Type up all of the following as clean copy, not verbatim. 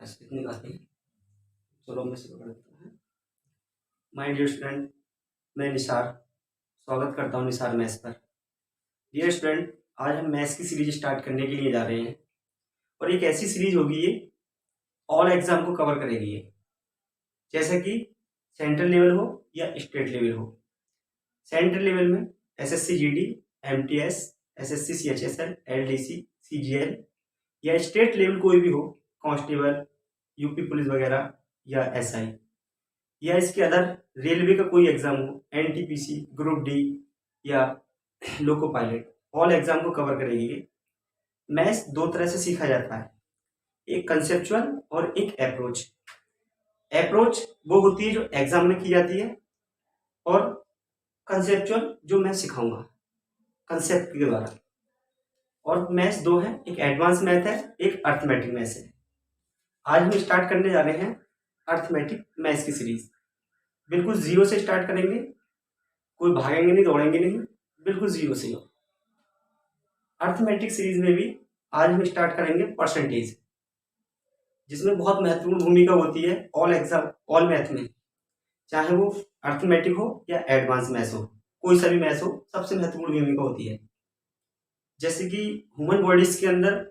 अच्छा इतनी बातें हैं। चलो मैं शुरू कर देता हूँ। माय डियर स्टूडेंट, मैं निसार स्वागत करता हूँ निसार मैथ्स पर। डियर स्टूडेंट, आज हम मैथ्स की सीरीज स्टार्ट करने के लिए जा रहे हैं और एक ऐसी सीरीज होगी ये ऑल एग्जाम को कवर करेगी ये, जैसे कि सेंट्रल लेवल हो या स्टेट लेवल हो। सेंट्रल लेवल में SSC GD, MTS, SSC CHSL, LDC, CGL या स्टेट लेवल कोई भी हो, कांस्टेबल, यूपी पुलिस वगैरह या एसआई या इसके अदर रेलवे का कोई एग्जाम हो, एनटीपीसी, ग्रुप डी या लोको पायलट, ऑल एग्जाम को कवर करेगी ये। मैथ्स दो तरह से सीखा जाता है, एक कंसेप्चुअल और एक अप्रोच। अप्रोच वो होती है जो एग्जाम में की जाती है और कंसेप्चुअल जो मैं सिखाऊंगा कंसेप्ट के द्वारा। और मैथ्स दो है, एक एडवांस मैथ है, एक अर्थमेटिक मैथ्स है। आज हम स्टार्ट करने जा रहे हैं अर्थमेटिक मैथ्स की सीरीज। बिल्कुल जीरो से स्टार्ट करेंगे, कोई भागेंगे नहीं, दौड़ेंगे नहीं, बिल्कुल जीरो से। अर्थमेटिक सीरीज में भी आज हम स्टार्ट करेंगे परसेंटेज, जिसमें बहुत महत्वपूर्ण भूमिका होती है ऑल एग्जाम ऑल मैथ में, चाहे वो अर्थमेटिक हो या एडवांस मैथ्स हो, कोई सा भी मैथ्स हो, सबसे महत्वपूर्ण भूमिका होती है। जैसे कि ह्यूमन बॉडीज के अंदर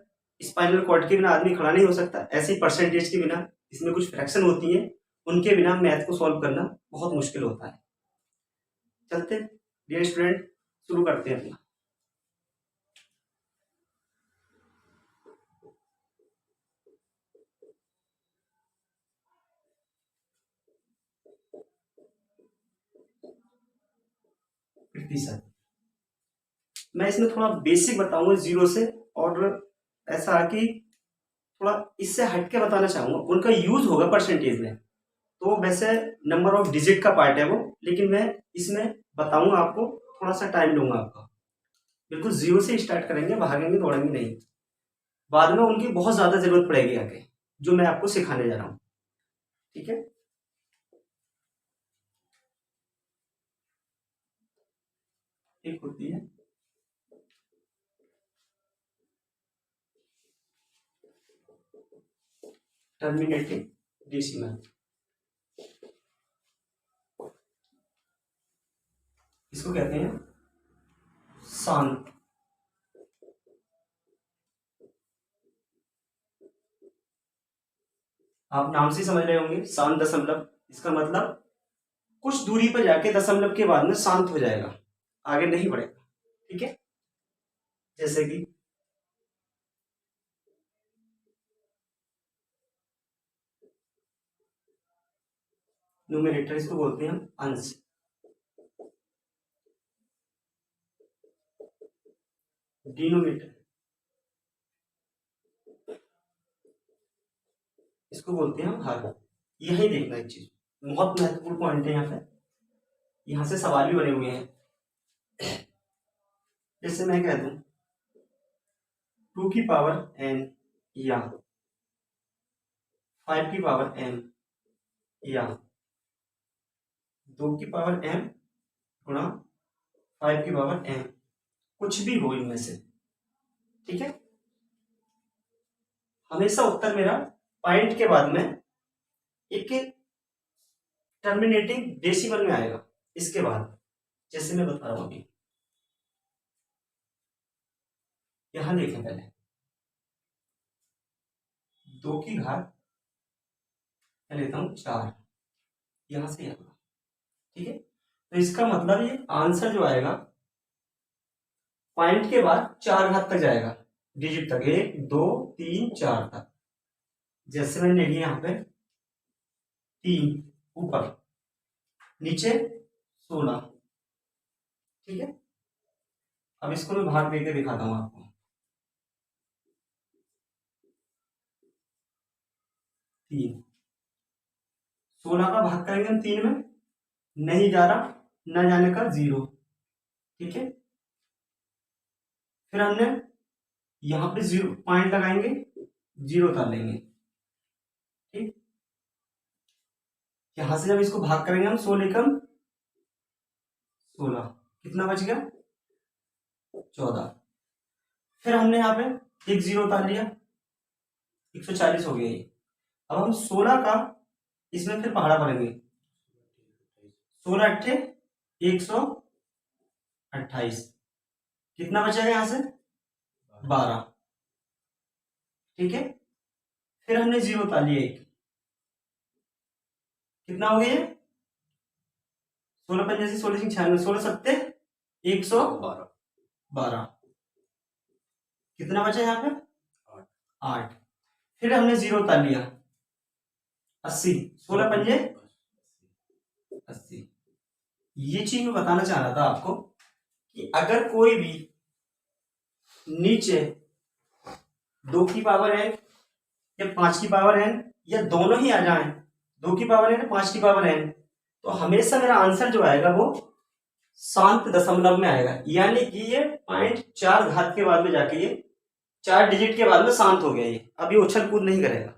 स्पाइनल कॉर्ड के बिना आदमी खड़ा नहीं हो सकता, ऐसे ही परसेंटेज के बिना, इसमें कुछ फ्रैक्शन होती है, उनके बिना मैथ को सॉल्व करना बहुत मुश्किल होता है। चलते डियर स्टूडेंट, शुरू करते हैं अपना। प्रतिशत मैं इसमें थोड़ा बेसिक बताऊंगा जीरो से, और ऐसा कि थोड़ा इससे हटके बताना चाहूंगा, उनका यूज होगा परसेंटेज में, तो वैसे नंबर ऑफ डिजिट का पार्ट है वो, लेकिन मैं इसमें बताऊंगा आपको, थोड़ा सा टाइम लूंगा आपका। बिल्कुल जीरो से स्टार्ट करेंगे, भागेंगे दौड़ेंगे नहीं, बाद में उनकी बहुत ज्यादा जरूरत पड़ेगी आगे, जो मैं आपको सिखाने जा रहा हूँ। ठीक है, एक होती है टर्मिनेटिंग डेसिमल, इसको कहते हैं शांत। आप नाम से समझ रहे होंगे शांत दशमलव, इसका मतलब कुछ दूरी पर जाके दशमलव के बाद में शांत हो जाएगा, आगे नहीं बढ़ेगा। ठीक है, जैसे कि न्यूमरेटर, इसको बोलते हैं हम अंश। डिनोमिनेटर, इसको बोलते हैं हम हर। यही देखना एक चीज, बहुत महत्वपूर्ण पॉइंट है यहाँ पे, यहाँ से सवाल भी बने हुए हैं। जैसे मैं कह दूं 2 की पावर n या 5 की पावर m या 2 की पावर m गुणा 5 की पावर m, कुछ भी हो इनमें से। ठीक है, हमेशा उत्तर मेरा पॉइंट के बाद में एक टर्मिनेटिंग डेसिमल में आएगा। इसके बाद जैसे मैं बता रहा हूं अभी, यहां देखें पहले 2 की घात मैं लेता हूं 4, यहां से यहां। ठीक है, तो इसका मतलब ये आंसर जो आएगा पॉइंट के बाद 4 घात तक जाएगा, डिजिट तक, 1 2 3 4 तक। जैसे मैंने लिया यहाँ पे 3 ऊपर, नीचे 16। ठीक है, अब इसको मैं भाग देके दिखाता हूं आपको। 3, 16 का भाग करेंगे हम 3 में, नहीं जा रहा, न जाने का 0। ठीक है, फिर हमने यहाँ पे 0 पॉइंट लगाएंगे, 0 उतार लेंगे। ठीक, यहां से जब इसको भाग करेंगे हम 16 कम 16, कितना बच गया 14। फिर हमने यहाँ पे एक 0 उतार लिया, 140 हो गया ये। अब हम 16 का इसमें फिर पहाड़ा पढ़ेंगे। 16 अट्ठे 128, कितना बचेगा यहां से 12। ठीक है, फिर हमने जीरो उतार लिया एक, कितना हो गया ये 16 पंजासी 16 96 16 सत्ते 112, कितना बचा यहाँ पे 8। फिर हमने जीरो उतार लिया 80, 16 पंजे 80। ये चीज मैं बताना चाह रहा था आपको कि अगर कोई भी नीचे 2 की पावर n या 5 की पावर n या दोनों ही आ जाएं, 2 की पावर n 5 की पावर n, तो हमेशा मेरा आंसर जो आएगा वो शांत दशमलव में आएगा। यानी कि ये 0.4 घात के बाद में जाके ये 4 डिजिट के बाद में शांत हो गया। ये अब ये उछल कूद नहीं करेगा,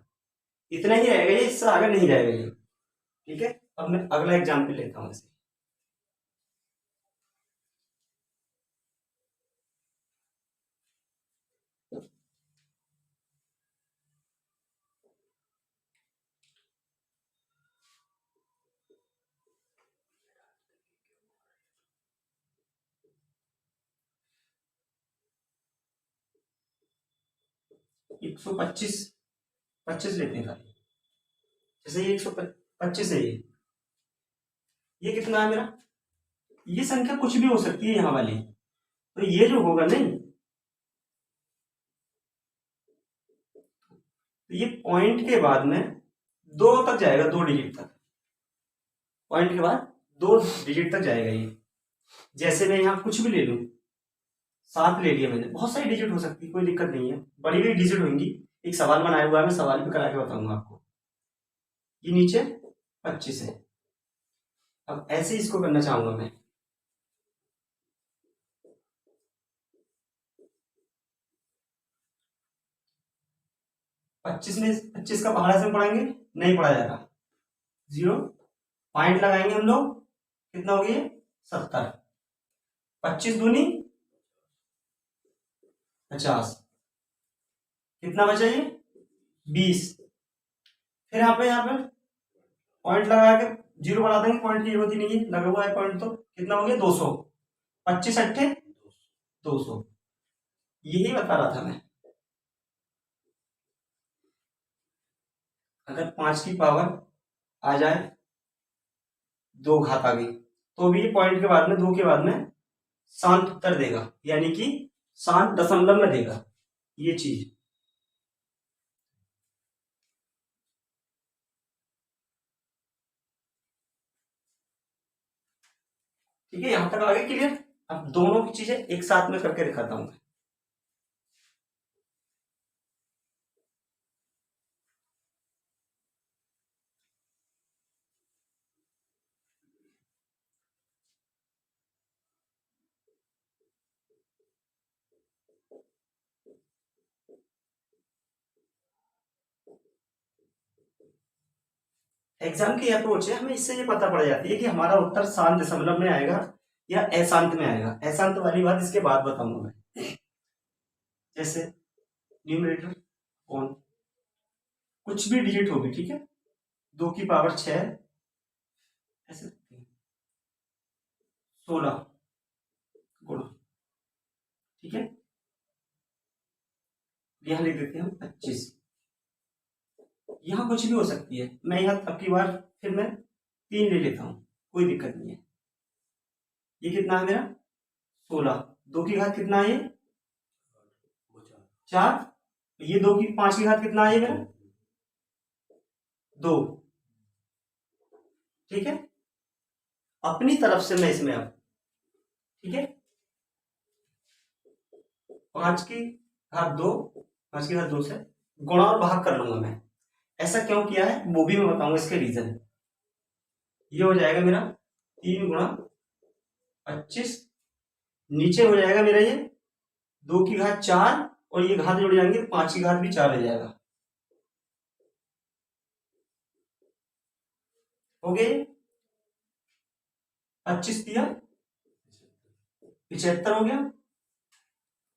इतना ही रहेगा ये, इससे आगे नहीं जाएगा ये। ठीक है, अब मैं अगला एग्जाम्पल लेता हूं इसे। एक सौ पच्चीस लेते हैं खाली, जैसे ये 125 है, ये कितना है मेरा, ये संख्या कुछ भी हो सकती है यहाँ वाली, तो ये जो होगा नहीं, तो ये पॉइंट के बाद में 2 तक जाएगा, 2 डिजिट तक, पॉइंट के बाद 2 डिजिट तक जाएगा ये। जैसे मैं यहाँ कुछ भी ले लूं, 7 ले लिया मैंने, बहुत सारी डिजिट हो सकती है, कोई दिक्कत नहीं है, बड़ी बड़ी डिजिट होंगी। एक सवाल बनाया हुआ है, मैं सवाल भी करा के बताऊंगा आपको। ये नीचे 25 है, अब ऐसे इसको करना चाहूंगा मैं। पच्चीस में 25 का पहाड़ा से पढ़ाएंगे, नहीं पढ़ा जाएगा, 0 पॉइंट लगाएंगे हम लोग, कितना हो गया 70, 25 दूनी 50, कितना बचा ये 20। फिर यहाँ पे पॉइंट लगा के 0 बढ़ा देंगे, पॉइंट की जरूरत ही नहीं है, लगा हुआ है पॉइंट, तो कितना हो गया 200, 25 अट्ठे 200। यही बता रहा था मैं, अगर 5 की पावर आ जाए 2 घात आ गई, तो भी पॉइंट के बाद में 2 के बाद में शांत उत्तर देगा, यानी कि शांत दशमलव में देगा ये चीज। ठीक है, यहां तक आगे क्लियर। अब दोनों की चीजें एक साथ में करके दिखाता हूं। एग्जाम की अप्रोच है, हमें इससे ये पता पड़ जाती है कि हमारा उत्तर शांत दशमलव में आएगा या अशांत में आएगा। अशांत वाली बात इसके बाद बताऊंगा मैं। जैसे न्यूमरेटर कौन, कुछ भी डिजिट होगी, ठीक है, 2 की पावर 6 ऐसे 16 गुणा, ठीक है, यहां लिख देते हैं 25। यहाँ कुछ भी हो सकती है, मैं यहाँ अब की बार फिर मैं 3 ले लेता हूँ, कोई दिक्कत नहीं है। ये कितना है मेरा 16, 2 की घात कितना है ये 4, ये 2 की 5 की घात कितना है ये मेरा 2। ठीक है, अपनी तरफ से मैं इसमें अब, ठीक है, 5 की घात 2, 5 की घात 2 से गुणा और भाग कर लूंगा मैं। ऐसा क्यों किया है वो भी मैं बताऊंगा, इसके रीजन। ये हो जाएगा मेरा 3 गुणा 25, नीचे हो जाएगा मेरा ये 2 की घात 4, और ये घात जुड़ जाएंगे 5 की घात भी 4 हो जाएगा, हो गए 25 दिया 75 हो गया।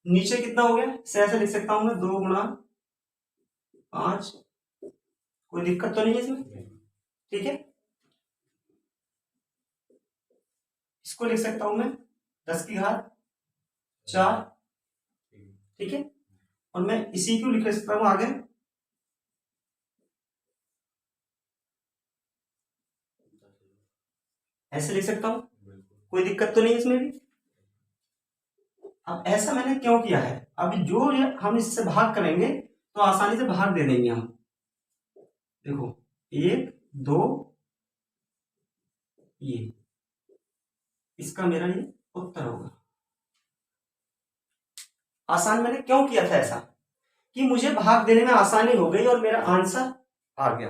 नीचे कितना हो गया, इसे ऐसे लिख सकता हूं मैं 2 गुणा 5, कोई दिक्कत तो नहीं है इसमें? ठीक है, इसको लिख सकता हूं मैं 10⁴ ठीक है, और मैं इसी को लिख सकता हूं आगे ऐसे लिख सकता हूं, कोई दिक्कत तो नहीं है इसमें भी। अब ऐसा मैंने क्यों किया है, अभी जो हम इससे भाग करेंगे तो आसानी से भाग दे देंगे हम। देखो 1 2 ये इसका मेरा ये उत्तर होगा। आसान मैंने क्यों किया था ऐसा, कि मुझे भाग देने में आसानी हो गई और मेरा आंसर आ गया।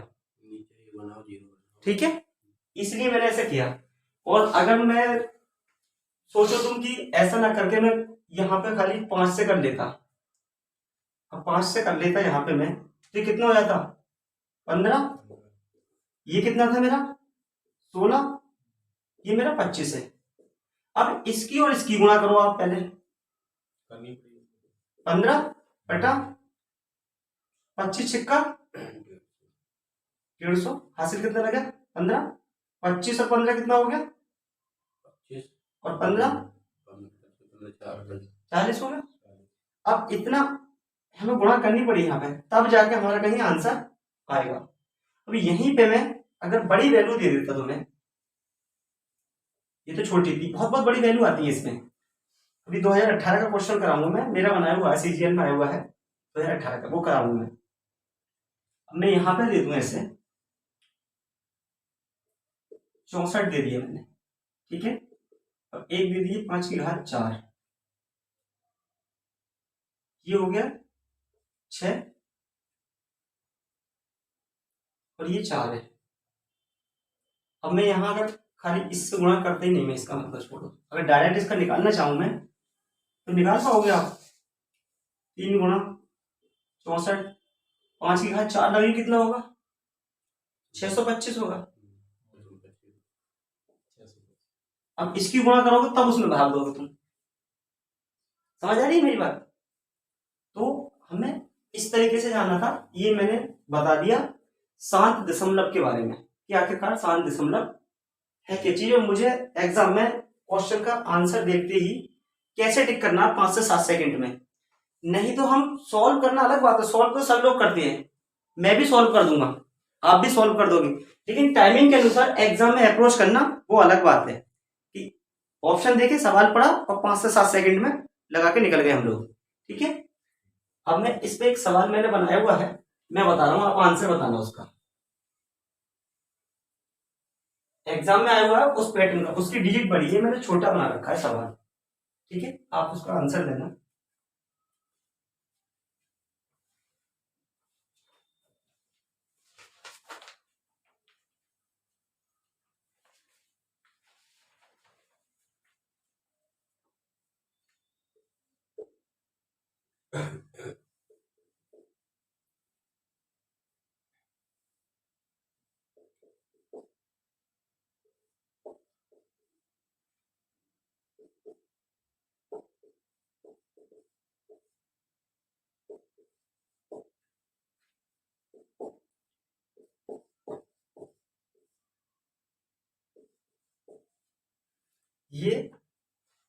ठीक है, इसलिए मैंने ऐसा किया। और अगर मैं सोचो तुम कि ऐसा ना करके मैं यहां पे खाली 5 से कर लेता, अब 5 से कर लेता यहां पे मैं, तो कितना हो जाता 15, ये कितना था मेरा 16, ये मेरा 25 है। अब इसकी और इसकी गुणा करो आप पहले, 15 बटा 25 छिक्का 150, हासिल कितना लगा 15, 25 और 15 कितना हो गया, और 15 40 हो गया। अब इतना हमें गुणा करनी पड़ी यहाँ पे, तब जाके हमारा कहीं आंसर आएगा। अभी यहीं पे मैं अगर बड़ी वैल्यू दे देता तुम्हें, ये तो छोटी थी, बहुत बहुत बड़ी वैल्यू आती है इसमें। अभी 2018 का क्वेश्चन कराऊंगा मैं, मेरा बनाया हुआ है, सीजीएल में आया हुआ है 2018 का, वो कराऊंगा मैं। अब मैं यहाँ पे दे दूं ऐसे 64 दे दिया मैंने, ठीक है। अब एक दे दिए 5⁴ ये हो गया 6 और ये 4 है। अब मैं यहाँ अगर खाली इससे गुणा करते ही नहीं, मैं इसका मतलब छोड़ो, अगर डायरेक्ट इसका निकालना चाहूं मैं तो निकाल पाओगे आप। 3 गुणा 64, 5⁴ लगे कितना होगा 625 होगा। अब इसकी गुणा करोगे तब उसमें भाग दोगे तुम, समझ आ रही है मेरी बात। तो हमें इस तरीके से जानना था, ये मैंने बता दिया शांत दशमलव के बारे में कि आखिरकार शांत दशमलव है क्या चीज, और मुझे एग्जाम में क्वेश्चन का आंसर देखते ही कैसे टिक करना 5 से 7 सेकंड में। नहीं तो हम सॉल्व करना अलग बात है, सॉल्व तो सब लोग करते हैं, मैं भी सॉल्व कर दूंगा, आप भी सॉल्व कर दोगे, लेकिन टाइमिंग के अनुसार एग्जाम में अप्रोच करना वो अलग बात है कि ऑप्शन देके सवाल पढ़ा और 5 से 7 सेकंड में लगा के निकल गए हम लोग। ठीक है, अब मैं इस पे एक सवाल मैंने बनाया हुआ है, मैं बता रहा हूं, आप आंसर बताना उसका। एग्जाम में आया हुआ है उस पैटर्न का, उसकी डिजिट बड़ी है, मैंने छोटा बना रखा है सवाल। ठीक है, आप उसका आंसर देना। ये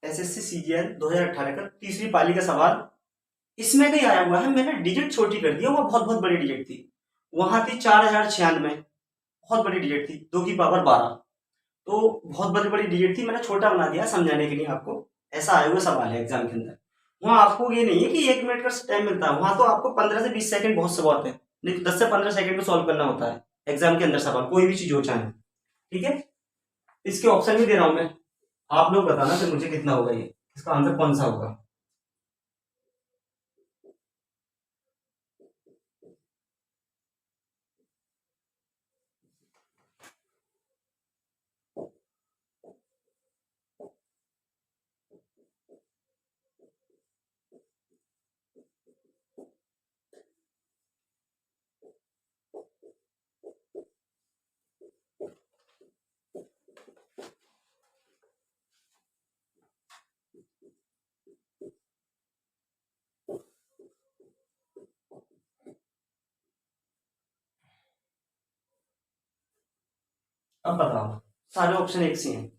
एसएससी सीजीएल 2018 का तीसरी पाली का सवाल, इसमें कहीं आया हुआ है, मैंने डिजिट छोटी कर दिया, वो बहुत बहुत बड़ी डिजिट थी, वहां थी 4096, बहुत बड़ी डिजिट थी 2⁻12, तो बहुत बड़ी बड़ी डिजिट थी, मैंने छोटा बना दिया समझाने के लिए आपको। ऐसा आया हुआ सवाल है एग्जाम के अंदर, वहां आपको ये नहीं है कि 1 मिनट का टाइम मिलता है, वहां तो आपको 15 से 20 सेकंड बहुत से बहुत है, नहीं तो 10 से 15 सेकंड में सॉल्व करना होता है एग्जाम के अंदर सवाल, कोई भी चीज हो चाहे। ठीक है, इसके ऑप्शन भी दे रहा हूं मैं, आप लोग बताना फिर मुझे कितना होगा, ये इसका आंसर कौन सा होगा। अब बताओ, सारे ऑप्शन एक से हैं,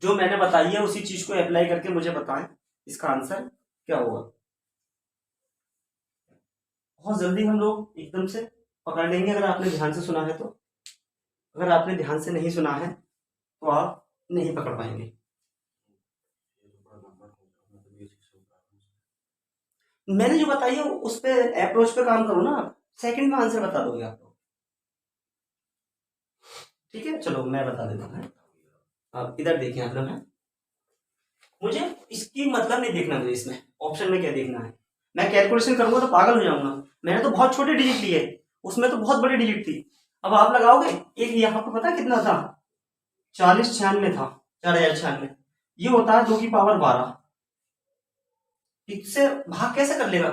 जो मैंने बताई है उसी चीज को अप्लाई करके मुझे बताएं इसका आंसर क्या होगा। बहुत जल्दी हम लोग एकदम से पकड़ लेंगे अगर आपने ध्यान से सुना है तो। अगर आपने ध्यान से नहीं सुना है तो आप नहीं पकड़ पाएंगे। मैंने जो बताई है उस पे अप्रोच पे काम करो ना, आप सेकंड में आंसर बता दोगे आप लोग। ठीक है, चलो मैं बता देता हूँ। आप इधर देखें, आप लोग हैं, मुझे इसकी मतलब नहीं देखना, मुझे इसमें ऑप्शन में क्या देखना है। मैं कैलकुलेशन करूंगा तो पागल हो जाऊंगा। मैंने तो बहुत छोटे डिजिट लिए, उसमें तो बहुत बड़ी डिजिट थी। अब आप लगाओगे, एक यहाँ पे पता कितना था, 4096 था, 4096। ये होता है 2 की पावर 12। इससे भाग कैसे कर लेगा?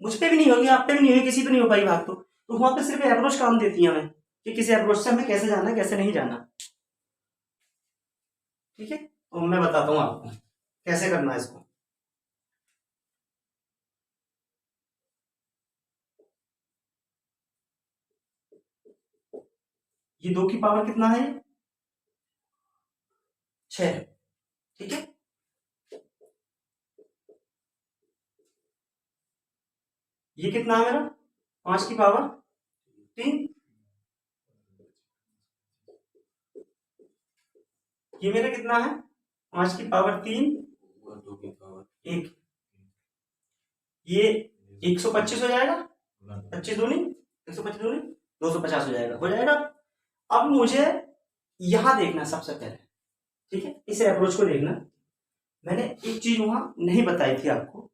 मुझ पे भी नहीं होगी, आप पे भी नहीं होगी, किसी पे नहीं हो पाई भाग। तो वहां पे सिर्फ अप्रोच काम देती है हमें कि किसी अप्रोच से हमें कैसे जाना है कैसे नहीं जाना। ठीक है, तो मैं बताता हूँ आपको कैसे करना है इसको। ये 2 की पावर कितना है, 6। ठीक है, ये कितना है मेरा, 5 की पावर 3। ये मेरा कितना है, 5 की पावर 3, 1। ये 125 हो जाएगा, 25 दूनी 125 दूनी 250 हो जाएगा। अब मुझे यहां देखना सबसे पहले। ठीक है, इस अप्रोच को देखना। मैंने एक चीज वहां नहीं बताई थी आपको,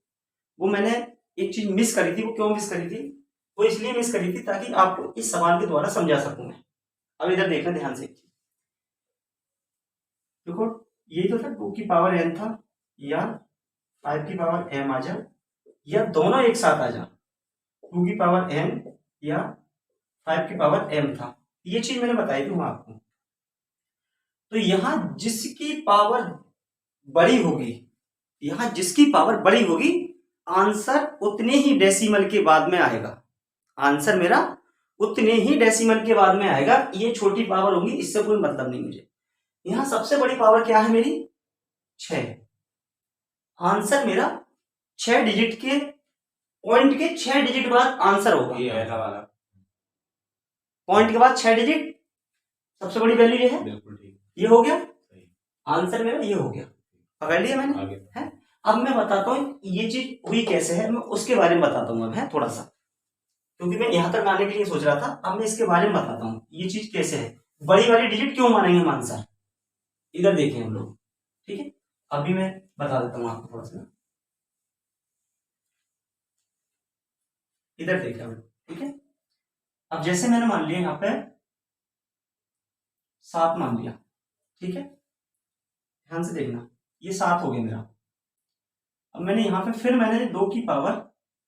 वो मैंने एक चीज मिस करी थी। वो क्यों मिस करी थी? वो इसलिए मिस करी थी ताकि आपको इस सवाल के द्वारा समझा सकूं मैं। अब इधर देखना ध्यान से, देखो यही तो था, 2 की पावर n था, या 5 की पावर m आ जा, या दोनों एक साथ आ जा। 2 की पावर n या 5 की पावर m था, ये चीज मैंने बताई थी वहां आपको। तो यहां जिसकी पावर बड़ी होगी, यहां जिसकी पावर बड़ी होगी, आंसर उतने ही डेसिमल के बाद में आएगा। आंसर मेरा उतने ही डेसिमल के बाद में आएगा। ये छोटी पावर होगी, इससे कोई मतलब नहीं मुझे। यहां सबसे बड़ी पावर क्या है मेरी, 6। आंसर मेरा 6 डिजिट के पॉइंट के 6 डिजिट बाद आंसर होगा। ये ऐसा वाला पॉइंट के बाद 6 डिजिट, सबसे बड़ी वैल्यू ये है। बिल्कुल ठीक, ये हो गया आंसर मेरा, ये हो गया, पकड़ लिया मैंने है। अब मैं बताता हूँ ये चीज हुई कैसे है, मैं उसके बारे में बताता हूँ अब है थोड़ा सा, क्योंकि मैं यहां तक आने के लिए सोच रहा था। अब मैं इसके बारे में बताता हूँ ये चीज कैसे है, बड़ी वाली डिजिट क्यों मानेंगे हम आंसर। इधर देखें हम लोग, ठीक है, अभी मैं बता देता हूँ आपको थोड़ा सा। इधर देखें हम लोग, ठीक है। अब जैसे मैंने मान लिया यहाँ पे 7 मान लिया, ठीक है, ध्यान से देखना, ये 7 हो गया मेरा। अब मैंने यहाँ पे फिर मैंने 2 की पावर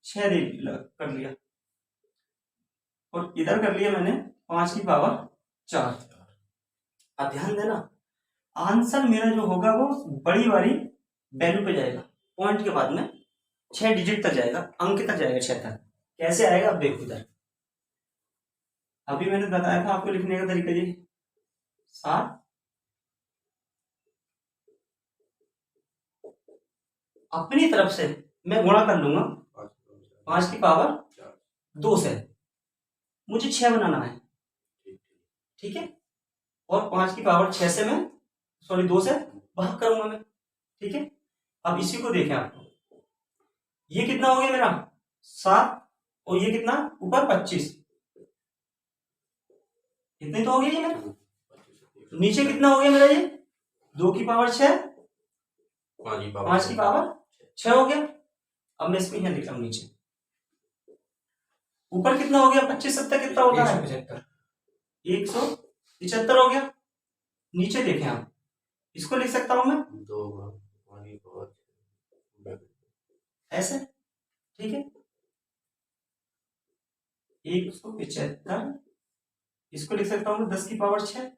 6 कर लिया, और इधर कर लिया मैंने 5 की पावर 4। अब ध्यान देना, आंसर मेरा जो होगा वो बड़ी वाली वैल्यू पे जाएगा, पॉइंट के बाद में 6 डिजिट तक जाएगा, अंक तक जाएगा, 6 तक। कैसे आएगा अब देखो इधर, अभी मैंने बताया था आपको लिखने का तरीका ये 7, अपनी तरफ से मैं गुणा कर लूंगा 5 की पावर 2 से, मुझे 6 बनाना है, ठीक है, और 5 की पावर 6 से मैं, सॉरी 2 से भाग करूंगा मैं, ठीक है। अब इसी को देखें आप, ये कितना हो गया मेरा 7, और ये कितना ऊपर 25, इतने तो हो गया ये मेरा। नीचे कितना हो गया मेरा ये 2 की पावर 6, 5 की पावर 6 हो गया। अब मैं इसको यहाँ लिख रहा हूँ नीचे, ऊपर कितना हो गया 25 7 कितना होता है 175 हो गया। नीचे देखें आप, इसको लिख सकता हूं मैं ऐसे, ठीक है, 175, इसको लिख सकता हूं 10 की पावर 6,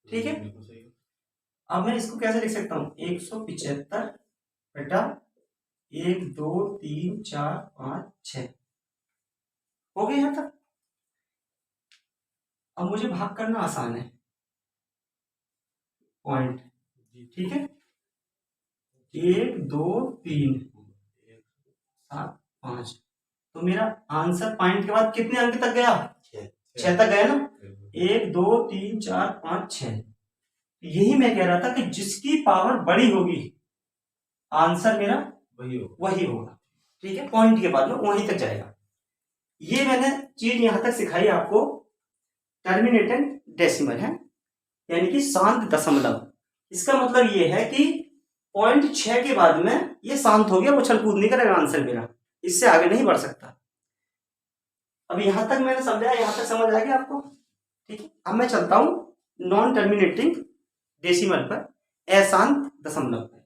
ठीक है। अब मैं इसको कैसे लिख सकता हूं, 175 बटा 1 2 3 4 5 6 हो गया यहां तक। अब मुझे भाग करना आसान है, पॉइंट, ठीक है, 1 2 3 7 5, तो मेरा आंसर पॉइंट के बाद कितने अंक तक गया, 6 तक गया ना, 1 2 3 4 5 6। यही मैं कह रहा था कि जिसकी पावर बड़ी होगी आंसर मेरा वही होगा, ठीक है, पॉइंट के बाद में वहीं तक जाएगा। ये मैंने चीज यहां तक सिखाई आपको, टर्मिनेटेड डेसिमल है, यानी कि शांत दशमलव। इसका मतलब ये है कि पॉइंट 6 के बाद में ये शांत हो गया, उछल कूद नहीं करेगा आंसर मेरा, इससे आगे नहीं बढ़ सकता। अब यहां तक मैंने समझाया, यहां तक समझ आ गया आपको, ठीक है। अब मैं चलता हूं नॉन टर्मिनेटिंग डेसिमल पर, अशांत दशमलव पर।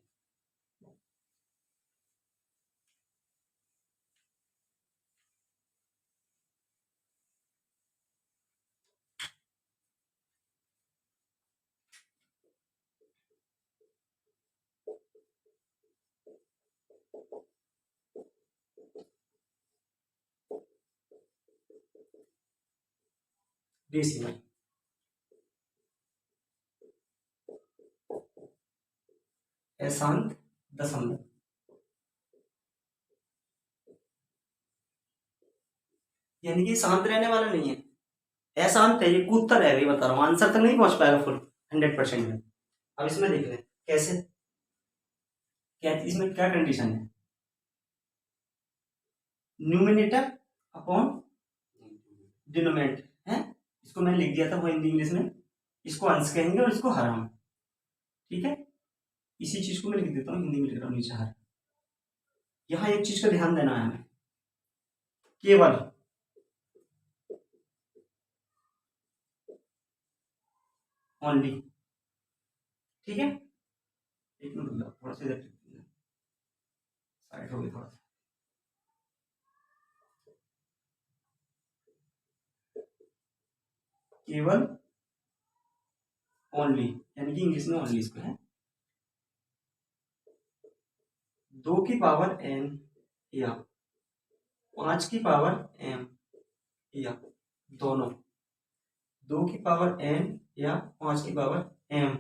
डेसिमल, अशांत दशमलव, यानी कि शांत रहने वाला नहीं है, अशांत है, ये कूदता रहेगा, ये बता रहा हूँ, आंसर तक नहीं पहुंच पाएगा फुल 100% में। अब इसमें देख लें कैसे, क्या इसमें क्या कंडीशन है, न्यूमिनेटर अपॉन डिनोमिनेटर है, इसको मैंने लिख दिया था वो हिंदी इंग्लिश में, इसको अंश कहेंगे और इसको हर हम, ठीक है। इसी चीज को मैं लिख देता हूँ, हिंदी में लिख रहा हूँ नीचे हर। यहाँ एक चीज का ध्यान देना है हमें, केवल ओनली, ठीक है, एक मिनट थोड़ा सा इधर साइड हो गई थोड़ा सा, केवल ओनली, यानी कि इंग्लिश में ओनली इसको है, 2 की पावर n या 5 की पावर m या दोनों, 2 की पावर n या 5 की पावर m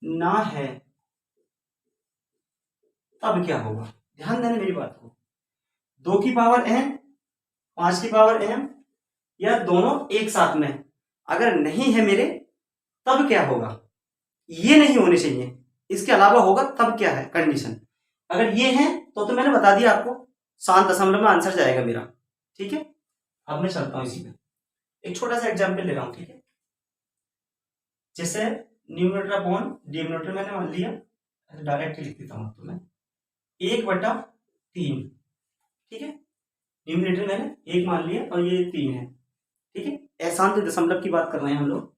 ना है, तब क्या होगा, ध्यान देना मेरी बात को, 2 की पावर n 5 की पावर m या दोनों एक साथ में अगर नहीं है मेरे, तब क्या होगा, ये नहीं होने चाहिए, इसके अलावा होगा तब क्या है कंडीशन, अगर ये है तो मैंने बता दिया आपको, शांत दशमलव में आंसर जाएगा मेरा, ठीक है। अब मैं चलता हूं इसी में, एक छोटा सा एग्जाम्पल ले रहा हूं, ठीक है, जैसे न्यूमरेटर अपॉन डिनोमिनेटर मैंने मान लिया, डायरेक्ट लिख देता हूं, तो मैं 1/3, ठीक है, न्यूमरेटर मैंने 1 मान लिया और ये 3 है, ठीक है, अशांत दशमलव की बात कर रहे हैं हम लोग।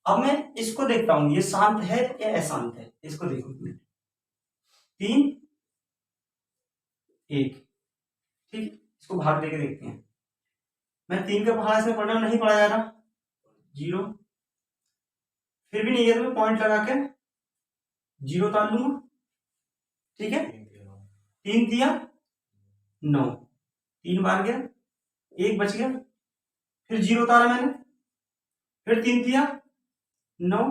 अब मैं इसको देखता हूं, ये शांत है या अशांत है, इसको देखो, 3 1, ठीक है, इसको भाग देके देखते हैं, मैं 3 का भाग इसमें पढ़ना नहीं पड़ा जा रहा, 0, फिर भी नहीं है तो मैं पॉइंट लगा के 0 उतार लूंगा, ठीक है, 3 दिया 9, 3 बार गया, 1 बच गया, फिर 0 उतारा मैंने, फिर 3 दिया 9,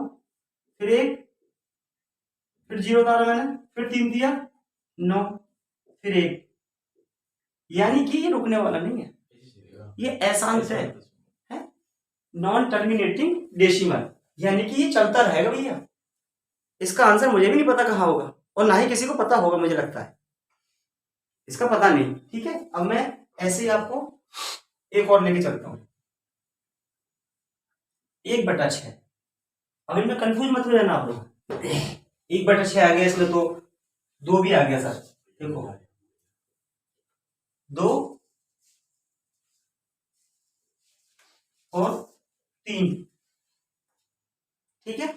फिर 1, फिर 0 उतारा मैंने, फिर 3 दिया 9, फिर 1, यानी कि ये रुकने वाला नहीं है, ये अशांत है, नॉन टर्मिनेटिंग डेसिमल, यानी कि ये चलता रहेगा भैया, इसका आंसर मुझे भी नहीं पता कहाँ होगा और ना ही किसी को पता होगा, मुझे लगता है इसका पता नहीं, ठीक है। अब मैं ऐसे ही आपको एक और लेके चलता हूं, 1/6, अब इनमें कंफ्यूज मत हो जाना आप लोग, 1/6 आ गया इसमें तो 2 भी आ गया सर, देखो 2 और 3, ठीक है,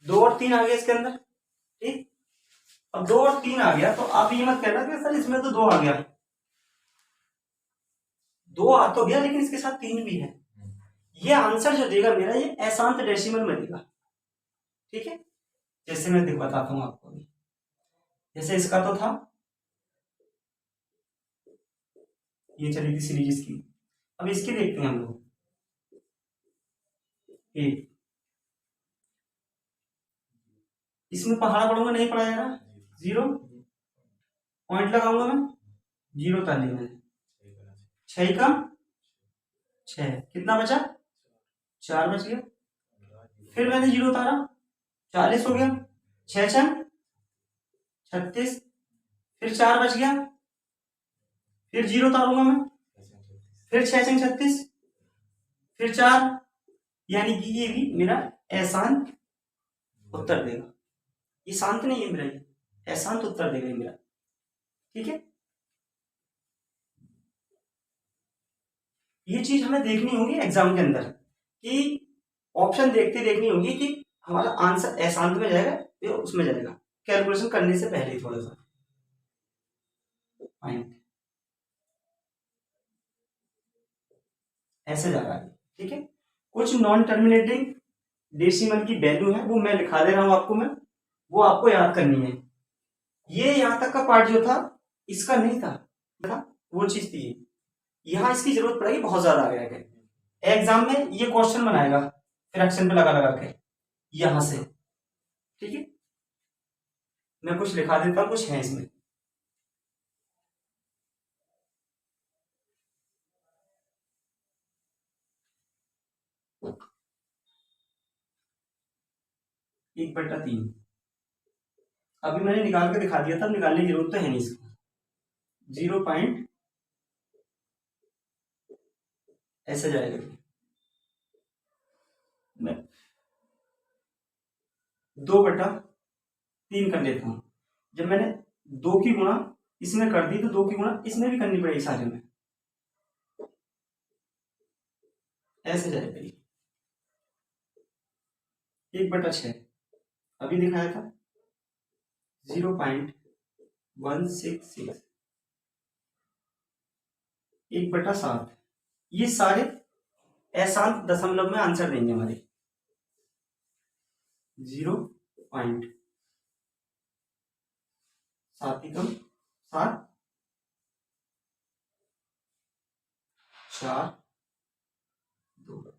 2 और 3 आ गया इसके अंदर, ठीक, अब 2 और 3 आ गया तो आप ये मत कहना कि सर इसमें तो 2 आ गया, 2 आ तो गया लेकिन इसके साथ 3 भी है, ये आंसर जो देगा मेरा ये अशांत डेसिमल में देगा, ठीक है। जैसे मैं देख बताता हूं आपको, अभी, जैसे इसका तो था ये चली थी सीरीज इसकी। अब इसकी देखते हैं हम लोग। एक इसमें पहाड़ा पढ़ूंगा, नहीं पढ़ा जाएगा, 0 पॉइंट लगाऊंगा मैं, 0 उतार लिया मैंने, 6 का 6, कितना बचा, 4 बच गया। फिर मैंने 0 उतारा, 40 हो गया, 6 6 36, फिर 4 बच गया, फिर 0 उतारूंगा मैं, फिर 6 6 36, फिर 4, यानी कि ये भी मेरा अशांत उत्तर देगा। ये शांत नहीं है मेरा, ये अशांत उत्तर देगा मेरा। ठीक है, ये चीज हमें देखनी होगी एग्जाम के अंदर कि ऑप्शन देखते देखनी होगी कि हमारा आंसर अशांत में जाएगा या उसमें जाएगा, कैलकुलेशन करने से पहले थोड़ा सा पॉइंट ऐसे जा रहा है। ठीक है, कुछ नॉन टर्मिनेटिंग डेसिमल की वैल्यू है वो मैं लिखा दे रहा हूं आपको, मैं वो आपको याद करनी है। ये यहां तक का पार्ट जो था इसका नहीं था, वो चीज थी, यहां इसकी जरूरत पड़ेगी बहुत ज्यादा आगे आगे एग्जाम में। ये क्वेश्चन बनाएगा फ्रैक्शन पे लगा लगा के यहां से। ठीक है, मैं कुछ लिखा देता हूं, कुछ है इसमें। एक बटा 3 अभी मैंने निकाल के दिखा दिया था, निकालने की जरूरत तो है नहीं इसको। 0 पॉइंट ऐसे जाएगा, मैं 2/3 कर लेता हूं। जब मैंने 2 की गुणा इसमें कर दी तो 2 की गुणा इसमें भी करनी पड़ेगी सारे में, ऐसे जाएगा। 1/6 अभी दिखाया था, 0.166, 1/7। ये सारे अशांत दशमलव में आंसर देंगे हमारे। 0.7 7 4 2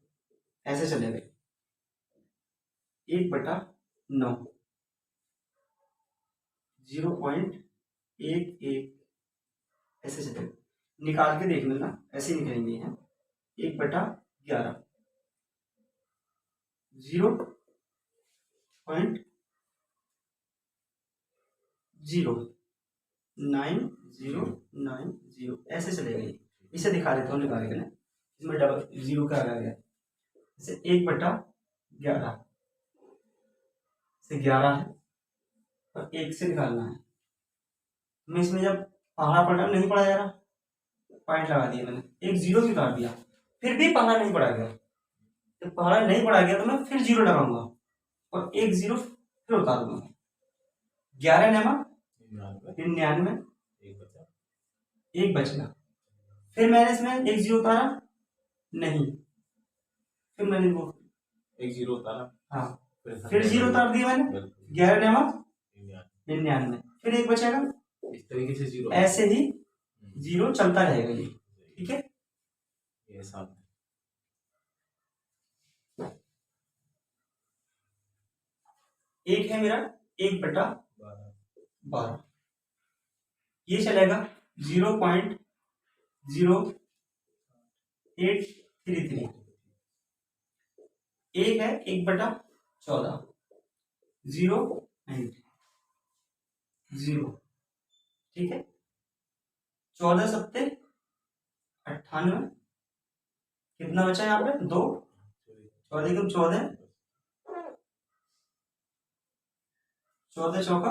ऐसे चलेगा। 1/9 0.11 ऐसे चलेगा। निकाल के देख लेना, ऐसे निकलेंगे हैं। 1/11 0.09090 ऐसे चलेगा। इसे दिखा देता हूँ निकाल के ना, इसमें डबल 0 का आ गया, जैसे 1/11 से 11 है और 1 से निकालना है। मैं इसमें जब पहाड़ा पढ़ा नहीं पढ़ा जा रहा, पॉइंट लगा दिया मैंने, एक 0 भी उतार दिया, फिर भी पहाड़ा नहीं पढ़ा गया। जब पहाड़ा नहीं पढ़ा गया तो मैं फिर 0 लगाऊंगा और एक 0 फिर उतार दूंगा। 11 9 99, 1 बच गया। फिर मैंने इसमें एक 0 उतारा नहीं, फिर मैंने वो 1 0 उतारा, हाँ फिर 0 उतार दिया मैंने। 11 9 99, फिर 1 बचेगा। इस तरीके से 0 ऐसे ही 0 चलता रहेगा ये। ठीक है, ये साथ एक है मेरा 1/12, ये चलेगा 0.0833। एक है 1/14, 0.0। ठीक है, 14 7 98, कितना बचा यहाँ पे 2, 14 कम 14, 14 चौका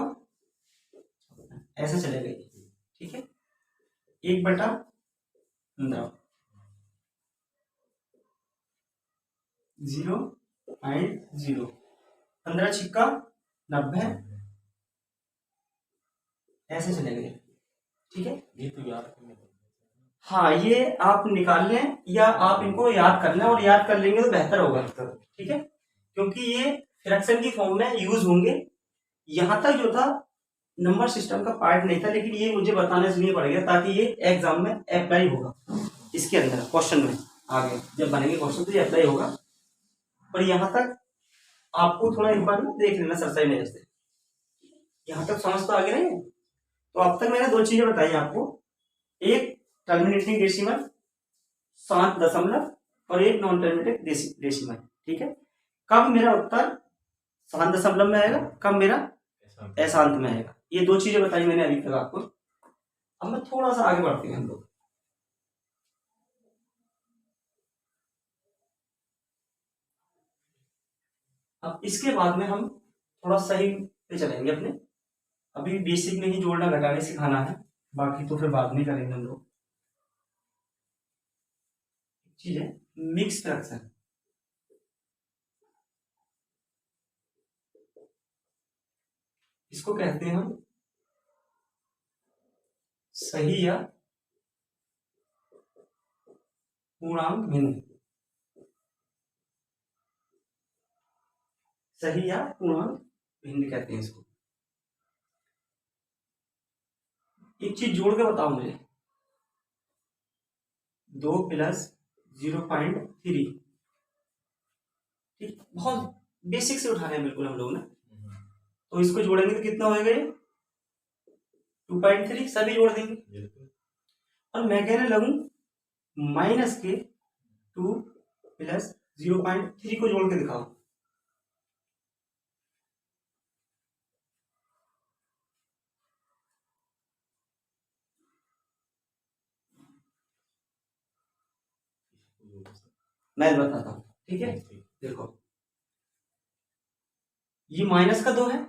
ऐसे चलेगा। ठीक है, 1/15, 0.0, 15 छिक्का 90 ऐसे चलेगा। ठीक है, ये तो याद करने को। हाँ ये आप निकाल लें या आप इनको याद कर लें, और याद कर लेंगे तो बेहतर होगा। ठीक है, क्योंकि ये फ्रैक्शन की फॉर्म में यूज होंगे। यहां तक जो था नंबर सिस्टम का पार्ट नहीं था, लेकिन ये मुझे बताने इसलिए पड़ गया ताकि ये एग्जाम में अप्लाई होगा, इसके अंदर क्वेश्चन में आगे जब बनेंगे क्वेश्चन तो ये अप्लाई होगा। पर यहाँ तक आपको थोड़ा एक बार देख लेना सरसाई नजर से, यहाँ तक समझ तो आगे नहीं है। तो अब तक मैंने दो चीजें बताई आपको, एक टर्मिनेटिंग डेसिमल 7 दशमलव और एक नॉन टर्मिनेटिंग डेसिमल। ठीक है, कब मेरा उत्तर 7 दशमलव में आएगा, कब मेरा एसांत में आएगा, ये दो चीजें बताई मैंने अभी तक आपको। अब मैं थोड़ा सा आगे बढ़ते हैं हम लोग। अब इसके बाद में हम थोड़ा सही पे चलेंगे अपने, अभी बेसिक में ही जोड़ना घटाने सिखाना है, बाकी तो फिर बाद में करेंगे हम लोग। चीज है मिक्स फ्रैक्शन, इसको कहते हैं हम सही या पूर्णांक भिन्न, सही या पूर्णांक भिन्न कहते हैं इसको। एक चीज जोड़ के बताओ मुझे, 2 + 0.3, ठीक, बहुत बेसिक से उठाने हैं बिल्कुल हम लोग ना। तो इसको जोड़ेंगे तो कितना होएगा ये 2.3, सभी जोड़ देंगे। और मैं कहने लगूं माइनस के 2 + 0.3 को जोड़ के दिखाओ। मैं बताता हूँ, ठीक है, देखो ये माइनस का 2 है,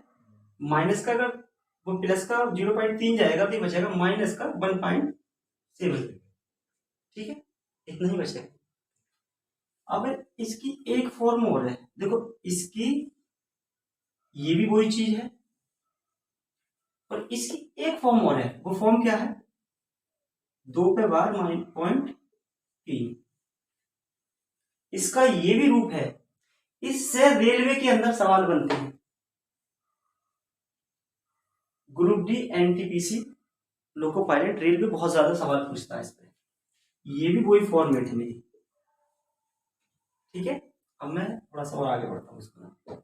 माइनस का अगर वो प्लस का 0.3 जाएगा तो ये बचेगा माइनस का 1.7, ठीक है, इतना ही बचेगा। अब इसकी एक फॉर्म और है, देखो इसकी ये भी वही चीज है और इसकी एक फॉर्म और है, वो फॉर्म क्या है 2 पे बार -0.3, इसका ये भी रूप है। इससे रेलवे के अंदर सवाल बनते हैं, group D NTPC loco pilot railway बहुत ज्यादा सवाल पूछता है इस पे, ये भी वही फॉर्मेट है मेरी, ठीक है। अब मैं थोड़ा सा और आगे बढ़ता हूँ इसको,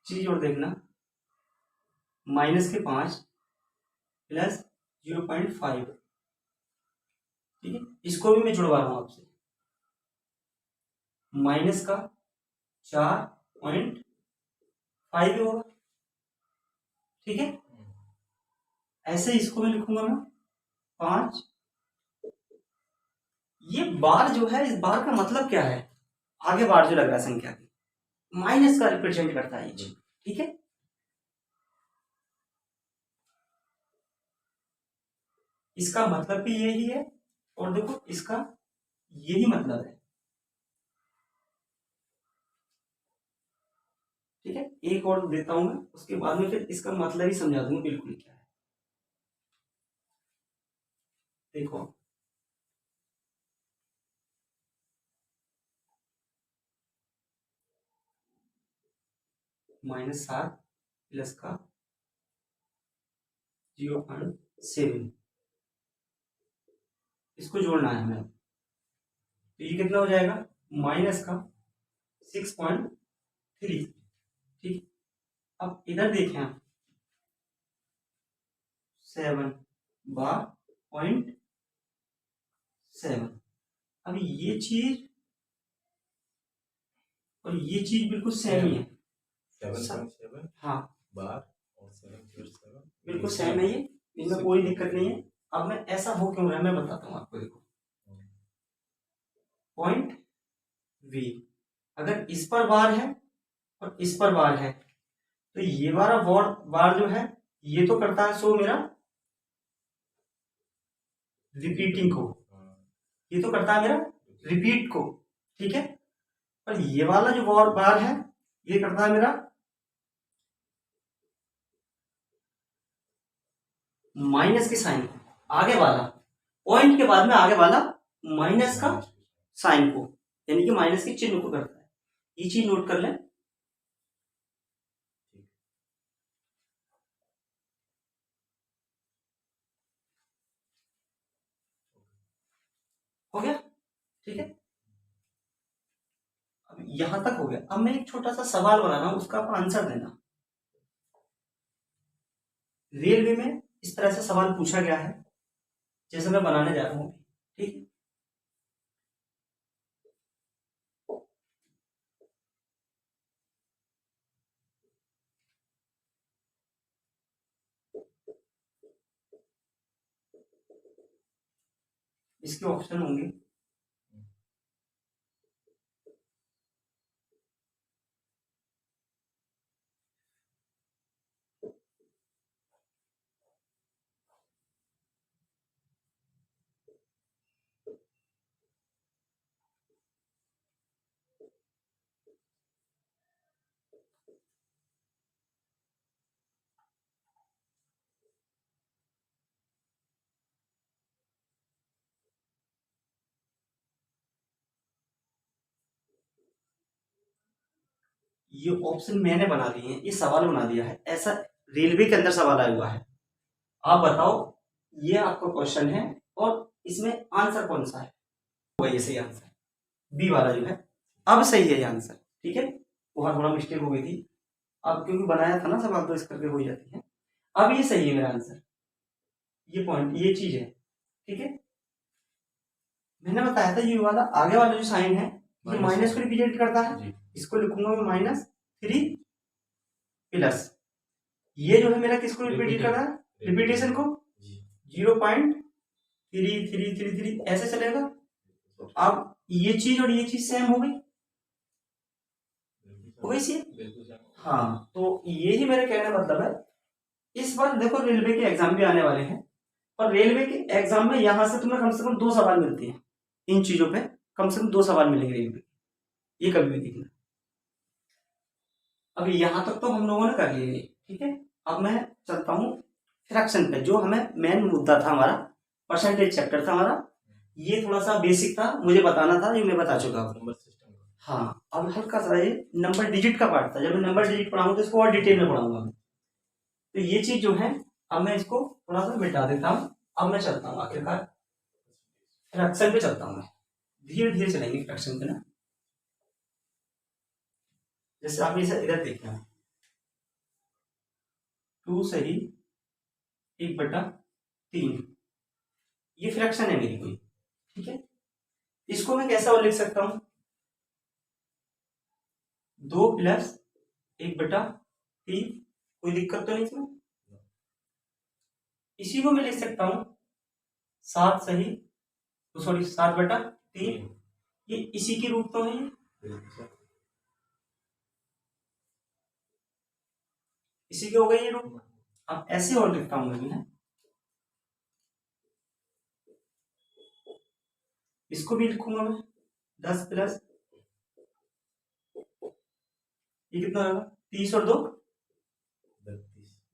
चीज और देखना, -5 + 0.5, ठीक है, इसको भी मैं जुड़वा रहा हूं आपसे, -4.5 होगा, ठीक है। ऐसे इसको मैं लिखूंगा मैं 5, ये बार जो है, इस बार का मतलब क्या है, आगे बार जो लग रहा है संख्या की, माइनस का रिप्रेजेंट करता है ये, ठीक है। इसका मतलब भी यही है और देखो इसका यही मतलब है, ठीक है। एक और देता हूं मैं, उसके बाद में फिर इसका मतलब ही समझा दूंगा बिल्कुल क्या है। देखो -7 प्लस का 0.7, इसको जोड़ना है हमें, तो ये कितना हो जाएगा माइनस का 6.3, ठीक। अब इधर देखें आप 7 बार 0.7, अब ये चीज और ये चीज बिल्कुल सेम ही है, 7.7 हाँ बार और 7.7 बिल्कुल सेम है, ये इनमें कोई दिक्कत नहीं है। अब मैं ऐसा हो क्यों रहा है मैं बताता हूँ आपको, देखो पॉइंट V अगर इस पर बार है और इस पर बार है तो ये वाला बार जो है ये तो करता है सो मेरा रिपीटिंग को, ये तो करता है मेरा रिपीट को, ठीक है। और ये वाला जो बार है ये करता है मेरा माइनस के साइन को, आगे वाला पॉइंट के बाद में आगे वाला माइनस का साइन को, यानी कि माइनस के चिन्ह को करता है। ये चीज नोट कर लें, हो गया, ठीक है। अब यहां तक हो गया। अब मैं एक छोटा सा सवाल बना रहा हूं, उसका आप आंसर देना। रेलवे में इस तरह से सवाल पूछा गया है जैसे मैं बनाने जा रहा हूं, ठीक है। इसके ऑप्शन होंगे ये ऑप्शन मैंने बना दिए हैं, ये सवाल बना दिया है, ऐसा रेलवे के अंदर सवाल आया हुआ है। आप बताओ ये आपका क्वेश्चन है और इसमें आंसर कौन सा है। वही सही आंसर बी वाला जो है, अब सही है ये आंसर, ठीक है। वहां थोड़ा मिस्टेक हो गई थी, अब क्योंकि बनाया था ना सवाल तो इस करके हो जाती है। अब ये सही है मेरा आंसर, ये पॉइंट ये चीज है, ठीक है। मैंने बताया था ये वाला आगे वाला जो साइन है ये माइनस को रिप्रेजेंट करता है, इसको लिखूंगा मैं -3 प्लस, ये जो है मेरा किसको रिप्रेजेंट कर रहा है, रिपीटेशन को, 0.3333 ऐसे चलेगा। अब ये चीज और ये चीज सेम हो गई, हो गई सी। हाँ, तो यही मेरे कहने का मतलब है। इस बार देखो रेलवे के एग्जाम भी आने वाले हैं, और रेलवे के एग्जाम में यहां से तुम्हें कम से कम 2 सवाल मिलते हैं, इन चीजों पे कम से कम 2 सवाल मिलेंगे रेलवे, ये कभी भी देखना। अभी यहां तक तो हम लोगों ने कर लिए, ठीक है। अब मैं चलता हूँ फ्रैक्शन पे, जो हमें मेन मुद्दा था हमारा, परसेंटेज चैप्टर था हमारा। ये थोड़ा सा बेसिक था, मुझे बताना था, ये मैं बता चुका हूँ। Number system. हाँ, अब हल्का सा ये नंबर डिजिट का पार्ट था, जब मैं नंबर डिजिट पढ़ाऊंगा तो इसको और डिटेल में पढ़ाऊंगा मैं। तो ये चीज जो है, अब मैं इसको थोड़ा सा मिटा देता हूँ। अब मैं चलता हूँ आखिरकार फ्रैक्शन पे चलता हूँ मैं, धीरे धीरे चलेंगे फ्रैक्शन पे ना। जैसे आप इसे इधर देखना, 2 सही 1/3, ये फ्रैक्शन है मेरी कोई, ठीक है। इसको मैं कैसा और लिख सकता हूँ, 2 + 1/3, कोई दिक्कत तो नहीं इसमें। इसी को मैं लिख सकता हूँ 7 सही, सॉरी 7/3, ये इसी के रूप में है ये, इसी के हो गए ये रूप। अब ऐसे और लिखता हूँ मैं, इसको भी लिखूंगा मैं 10 + ये कितना होगा, 30 और 2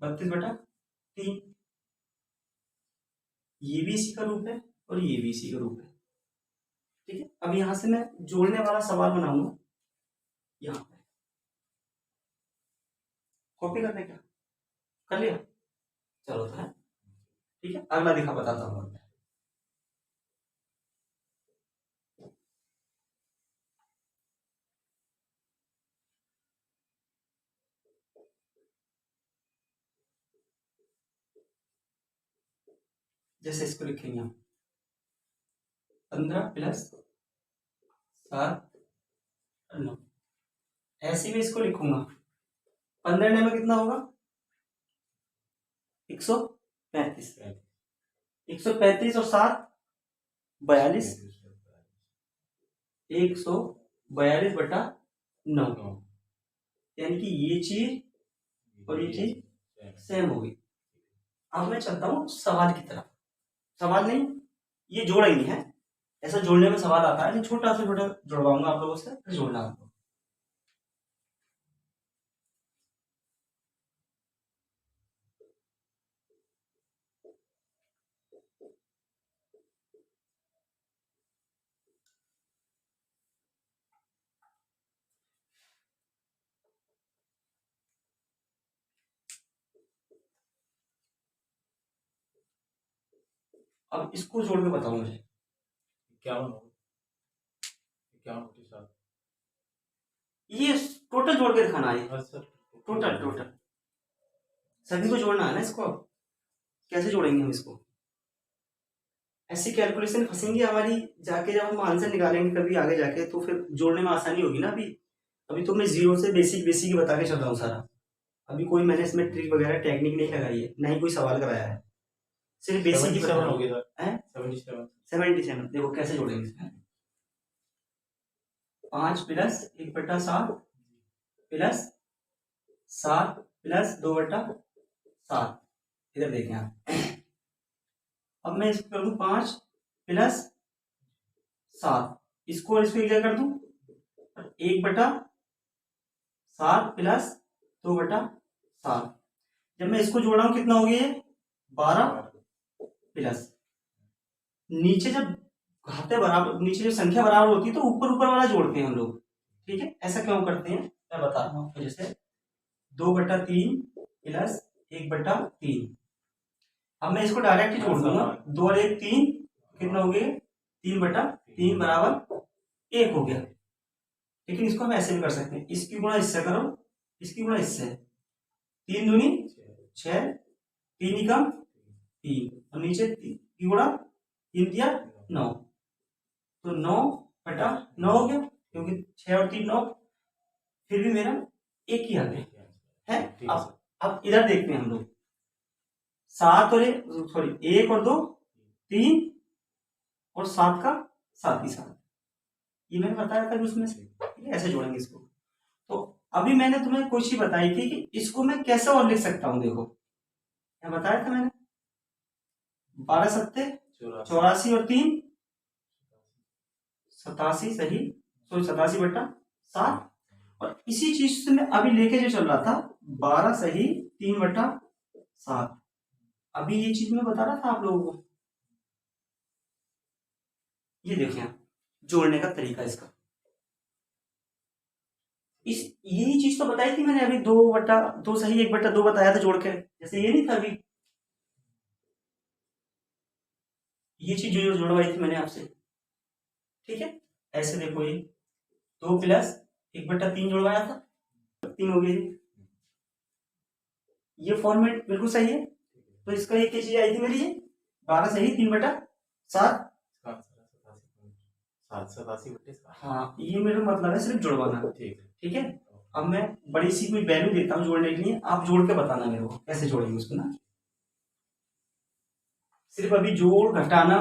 32/3, ये भी इसी का रूप है और ये भी इसी का रूप है, ठीक है। अब यहां से मैं जोड़ने वाला सवाल बनाऊंगा, यहाँ पे कॉपी करने का कर लिया, चलो तो है, ठीक है। अगला दिखा बताता हूँ मैं। जैसे इसको लिखेंगे हम 15 + 7 9, ऐसे भी इसको लिखूंगा 15 में कितना होगा 135, 135 और 7 42, 142/9, यानी कि ये चीज और ये चीज सेम होगी। अब मैं चलता हूँ सवाल की तरफ, सवाल नहीं, ये जोड़ेंगे है, ऐसा जोड़ने में सवाल आता है, लेकिन छोटा से छोटा जुड़वाऊंगा आप लोगों से, फिर जोड़ना आपको। अब इसको जोड़ के बताओ मुझे, 51 हो 51/7। ये टोटल जोड़ के दिखाना है, हाँ सर, टोटल सभी को जोड़ना है ना इसको। कैसे जोड़ेंगे हम इसको? ऐसी कैलकुलेशन फंसेंगी हमारी, जाके जब हम आंसर निकालेंगे कभी आगे जाके तो फिर जोड़ने में आसानी होगी ना। अभी अभी तो मैं जीरो से बेसिक बेसिक ही बता के चल रहा हूँ सारा। अभी कोई मैंने इसमें ट्रिक वगैरह टेक्निक नहीं लगाई है, ना ही कोई सवाल कराया है, सिर्फ बेसिक ही बता 77 रहा हो हूँ। गया सर। हैं? 77। 77 देखो कैसे जोड़ेंगे इसमें। 5 प्लस 1/7 प्लस 7 प्लस 2/7। इधर देखें आप, अब मैं इसको कर दूं 5 प्लस 7, इसको और इसको क्या कर दूं 1/7 प्लस 2/7। जब मैं इसको जोड़ रहा हूं कितना हो गया ये 12 प्लस, नीचे जब घाते बराबर, नीचे जब संख्या बराबर होती है तो ऊपर ऊपर वाला जोड़ते हैं हम लोग। ठीक है, ऐसा क्यों करते हैं मैं बता रहा हूँ। जैसे 2/3 प्लस 1/3, अब मैं इसको डायरेक्ट ही जोड़ दूंगा, 2 और 1 3, कितना हो गया 3/3 बराबर 1 हो गया। लेकिन इसको हम ऐसे भी कर सकते हैं, इसकी गुणा इससे करो, इसकी गुणा इससे, 3 दूनी 6, 3 एकम 3, और नीचे की गुणा 3 दिया 9, तो 9/9 हो गया, क्योंकि 6 और 3 9, फिर भी मेरा एक ही आ गया है। अब इधर देखते हैं हम लोग, 7 और 1 और 2 3, और 7 का 7 ही 7, ये मैंने बताया था उसमें से। ठीक है, ऐसे जोड़ेंगे इसको। तो अभी मैंने तुम्हें कोई चीज बताई थी कि इसको मैं कैसे और लिख सकता हूं। देखो क्या बताया था मैंने, 12 सत्ते 84 और 3 87, सही, सॉरी 87/7। और इसी चीज से मैं अभी लेके जो चल रहा था 12 सही 3/7, अभी ये चीज मैं बता रहा था आप लोगों को। ये देखिए आप, जोड़ने का तरीका इसका, इस यही चीज तो बताई थी मैंने अभी, 2/2 सही 1/2 बताया था जोड़ के, जैसे ये नहीं था अभी, ये चीज जो जोड़वाई थी मैंने आपसे। ठीक है, ऐसे देखो, ये 2 प्लस 1/3 जुड़वाया था, 3 हो गई, ये फॉर्मेट बिल्कुल सही है। तो इसका एक चीज आई थी मेरी, ये 12 सही 3/7। 87/7। हाँ, ये मेरा मतलब है सिर्फ जुड़वाना। ठीक है, अब मैं बड़ी सी कोई वैल्यू देता हूँ जोड़ने के लिए, आप जोड़ के बताना मेरे को कैसे जोड़ेंगे उसको ना। सिर्फ अभी जोड़ घटाना,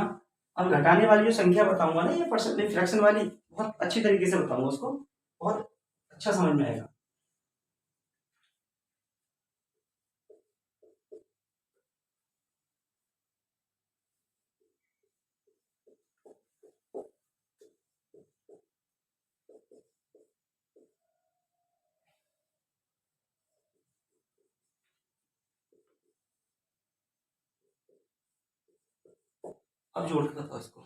अब घटाने वाली जो संख्या बताऊंगा ना, ये परसेंट फ्रैक्शन वाली, बहुत अच्छी तरीके से बताऊंगा उसको, बहुत अच्छा समझ में आएगा। अब जोड़ के बताओ इसको।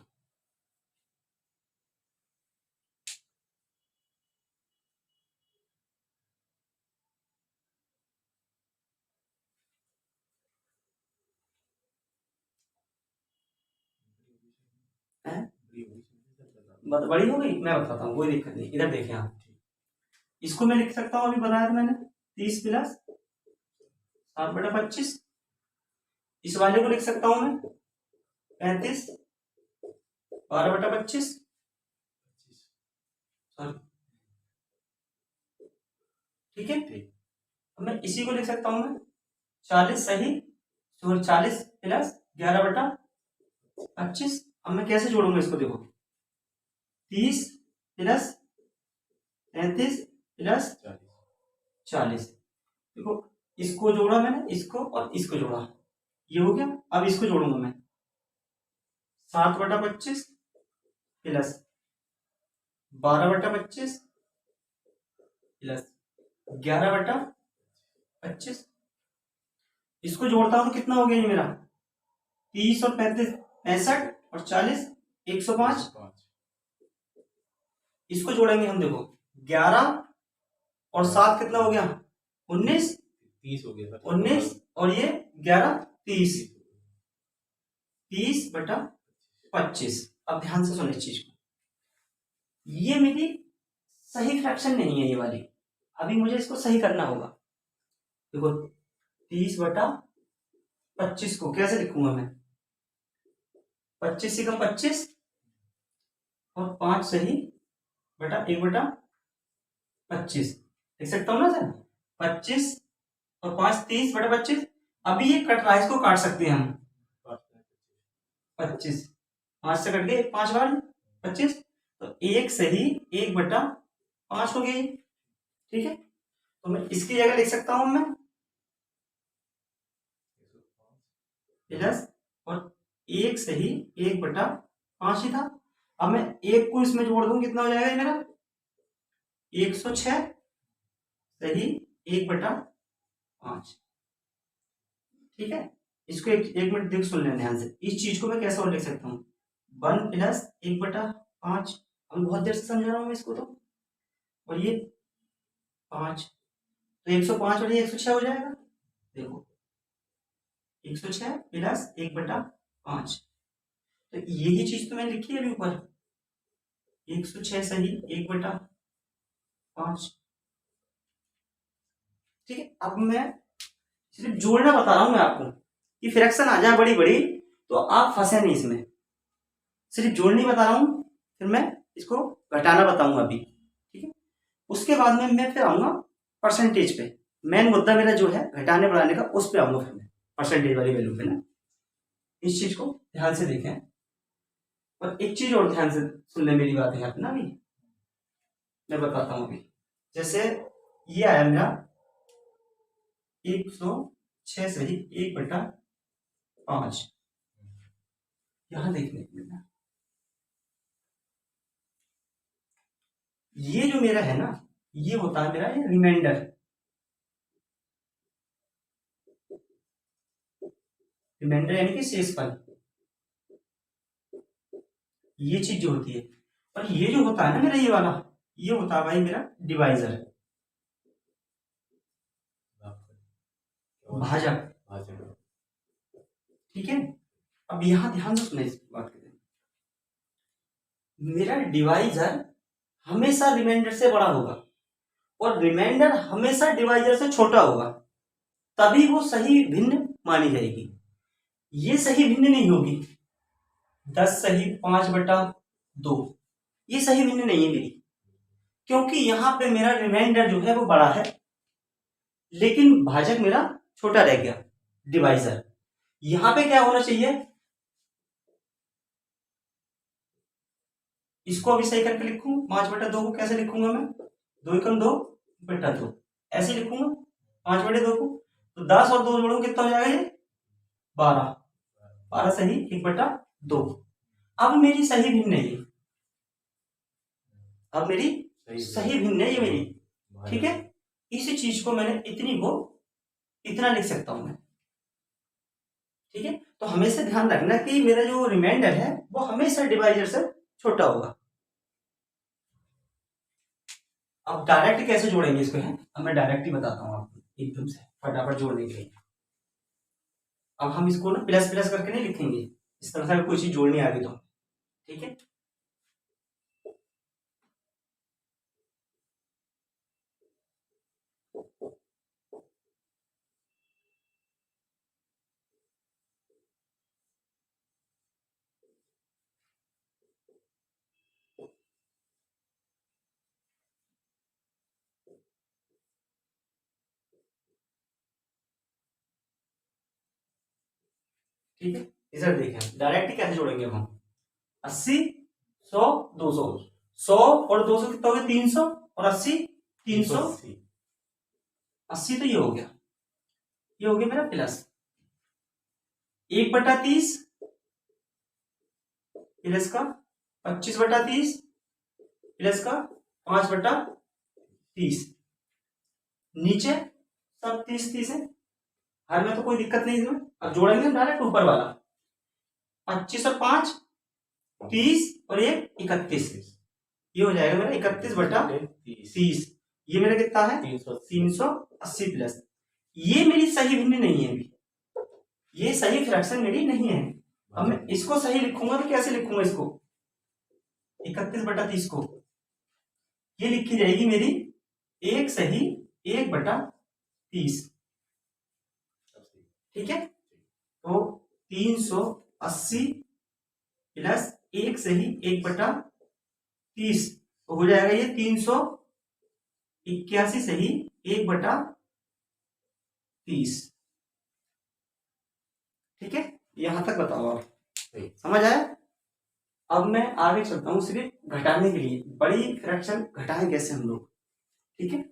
बड़ी हो गई, मैं बताता हूँ, कोई दिक्कत नहीं। इधर देखें आप, इसको मैं लिख सकता हूँ, अभी बनाया था मैंने 30 प्लस 7/25। इस वाले को लिख सकता हूँ मैं 35 12/25। ठीक है, अब मैं इसी को लिख सकता हूँ मैं 40 सही 40 प्लस 11/25। अब मैं कैसे जोड़ूंगा इसको, देखो 30 प्लस 35 प्लस 40, देखो इसको जोड़ा मैंने, इसको और इसको जोड़ा, ये हो गया। अब इसको जोड़ूंगा मैं 7/25 प्लस 12/25 प्लस 11/25, इसको जोड़ता हूं तो कितना हो गया ये मेरा 30 और 35 65, और 40 105। इसको जोड़ेंगे हम, देखो 11 और 7 कितना हो गया 19, 30 हो गया 19, और ये 11 30, 30/25। अब ध्यान से सुनो इस चीज को, ये मेरी सही फ्रैक्शन नहीं है ये वाली, अभी मुझे इसको सही करना होगा। देखो 30/25 को कैसे लिखूंगा मैं, 25 से कम 25 और 5 सही बटा 1/25 लिख सकता हूँ ना सर, 25 और 5 30/25। अभी ये कट रहा है, इसको काट सकते हैं हम, 25 5 से कट गए, 5 बार 25, तो 1 सही 1/5 हो गई। ठीक है, तो मैं इसकी जगह लिख सकता हूं मैं प्लस, और 1 सही 1/5 ही था। अब मैं 1 को इसमें जोड़ दूं, कितना हो जाएगा ये मेरा 106 सही 1/5। ठीक है, इसको एक मिनट देख सुन लेना ध्यान से, इस चीज को मैं कैसे और लिख सकता हूँ 1 प्लस 1/5। हम बहुत देर से समझा रहा हूँ मैं इसको, तो और ये 5, तो 105 और ये 106 हो जाएगा। देखो 106 प्लस 1/5, तो यही चीज तो मैंने लिखी है अभी ऊपर, 106 सही 1/5। ठीक है, अब मैं सिर्फ जोड़ना बता रहा हूं मैं आपको, कि फ्रैक्शन आ जाए बड़ी बड़ी तो आप फंसे नहीं इसमें, सिर्फ जोड़नी बता रहा हूं, फिर मैं इसको घटाना बताऊंगा अभी। ठीक है, उसके बाद में मैं फिर आऊंगा परसेंटेज पे, मेन मुद्दा मेरा जो है घटाने बढ़ाने का, उस पे आऊंगा फिर मैं परसेंटेज वाली वैल्यू पे ना। इस चीज को ध्यान से देखें, और एक चीज और ध्यान से सुन ले मेरी बात यहाँ पे ना, अभी मैं बताता हूँ अभी। जैसे ये आया मेरा 106 सही 1/5, यहां देखने के लिए ये जो मेरा है ना, ये होता है मेरा ये रिमाइंडर, रिमाइंडर यानी कि शेषफल, ये चीज जो होती है। और ये जो होता है ना मेरा ये वाला, ये होता है भाई मेरा डिवाइजर, भाजक। ठीक है, अब यहां ध्यान से सुना इस बात के, मेरा डिवाइजर हमेशा रिमाइंडर से बड़ा होगा और रिमाइंडर हमेशा डिवाइजर से छोटा होगा, तभी वो सही भिन्न मानी जाएगी। ये सही भिन्न नहीं होगी, 10 सही 5/2, ये सही भिन्न नहीं है मेरी, क्योंकि यहां पे मेरा रिमाइंडर जो है वो बड़ा है, लेकिन भाजक मेरा छोटा रह गया, डिवाइजर। यहां पे क्या होना चाहिए, इसको अभी सही करके लिखूं, 5/2 को कैसे लिखूंगा मैं, 2 एकम 2/2 ऐसे लिखूंगा 5/2 को, तो 10 और 2 जोड़ूंगा कितना हो जाएगा ये 12, 12 सही 1/2। अब मेरी सही भिन्न है ये, अब मेरी सही भिन्न है ये मेरी। ठीक है, इसी चीज को मैंने इतनी को इतना लिख सकता हूं मैं। ठीक है, तो हमेशा ध्यान रखना कि मेरा जो रिमाइंडर है वो हमेशा डिवाइजर से छोटा होगा। अब डायरेक्ट कैसे जोड़ेंगे इसको है, अब मैं डायरेक्ट ही बताता हूँ आपको एकदम से फटाफट जोड़ने के लिए। अब हम इसको ना प्लस प्लस करके नहीं लिखेंगे, इस तरह से कोई चीज जोड़नी आ गई तो। ठीक है, ठीक है, इधर देखें डायरेक्ट कैसे जोड़ेंगे अब हम, 80 100 200, 100 और 200 कितना हो गया 300, और 80 380, तो ये हो गया, ये हो गया मेरा प्लस 1/30 प्लस का 25/30 प्लस का 5/30, नीचे सब 30 है, हर में तो कोई दिक्कत नहीं इसमें। अब जोड़ेंगे हम डायरेक्ट ऊपर वाला, 25 और 5 30 और 1 31, ये हो जाएगा मेरा 31/30। ये मेरा कितना है 380 प्लस, ये मेरी सही भिन्न नहीं है अभी, ये सही फ्रैक्शन मेरी नहीं है। अब मैं इसको सही लिखूंगा तो कैसे लिखूंगा इसको, 31/30 को ये लिखी जाएगी मेरी 1 सही 1/30। ठीक है, तो 380 प्लस 1 सही 1/30 तो हो जाएगा ये 381 सही 1/30। ठीक है, यहां तक बताओ आप, समझ आया। अब मैं आगे चलता हूं सिर्फ घटाने के लिए, बड़ी फ्रैक्शन घटाएं कैसे हम लोग। ठीक है,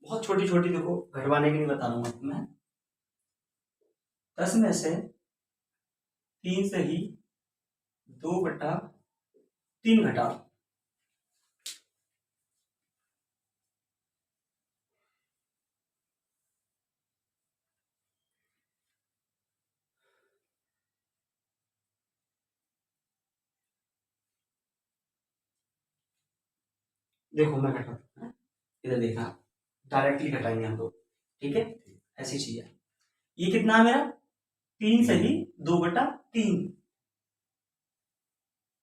बहुत छोटी छोटी देखो घटवाने के लिए बता रहा हूं आपको मैं। 10 में से 3 सही 2/3 घटाओ। देखो मैं घटाता हूं, इधर देखना, डायरेक्टली घटाएंगे हम लोग। ठीक है, ऐसी चीज है। ये कितना है मेरा 3 सही 2/3।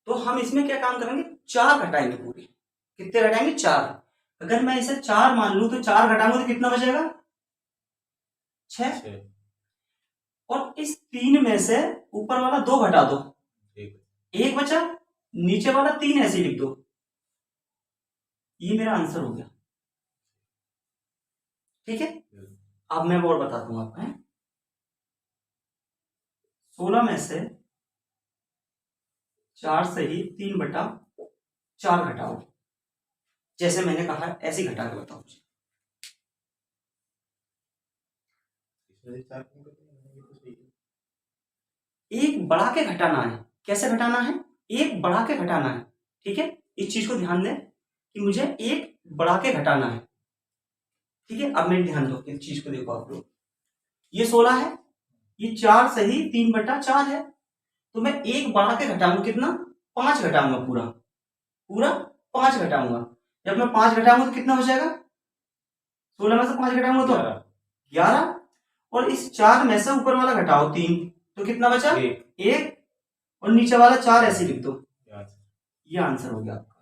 तो हम इसमें क्या काम करेंगे, 4 घटाएंगे पूरी। कितने घटाएंगे, 4। अगर मैं इसे 4 मान लू तो 4 घटाऊंगा तो कितना बचेगा, 6। और इस 3 में से ऊपर वाला 2 घटा दो, 1 बचा, नीचे वाला 3 ऐसे ही लिख दो। ये मेरा आंसर हो गया। ठीक है, अब मैं और बताता हूं आपको। 16 में से 4 सही 3/4 घटाओ। जैसे मैंने कहा ऐसे ही घटा के बताओ मुझे। एक बढ़ा के घटाना है। कैसे घटाना है, एक बढ़ा के घटाना है। ठीक है, इस चीज को ध्यान दें कि मुझे एक बढ़ा के घटाना है। ठीक है, अब मेरे ध्यान दो, इस चीज को देखो आप लोग। ये 16 है, ये 4 सही 3/4 है, तो मैं एक बढ़ा के घटाऊंगा कितना, 5 घटाऊंगा, पूरा पूरा 5 घटाऊंगा। जब मैं 5 घटाऊंगा तो कितना हो जाएगा, 16 में से 5 घटाऊंगा तो 11। और इस 4 में से ऊपर वाला घटाओ 3, तो कितना बचा, 1। और नीचे वाला 4 ऐसे लिख दो। ये आंसर हो गया आपका।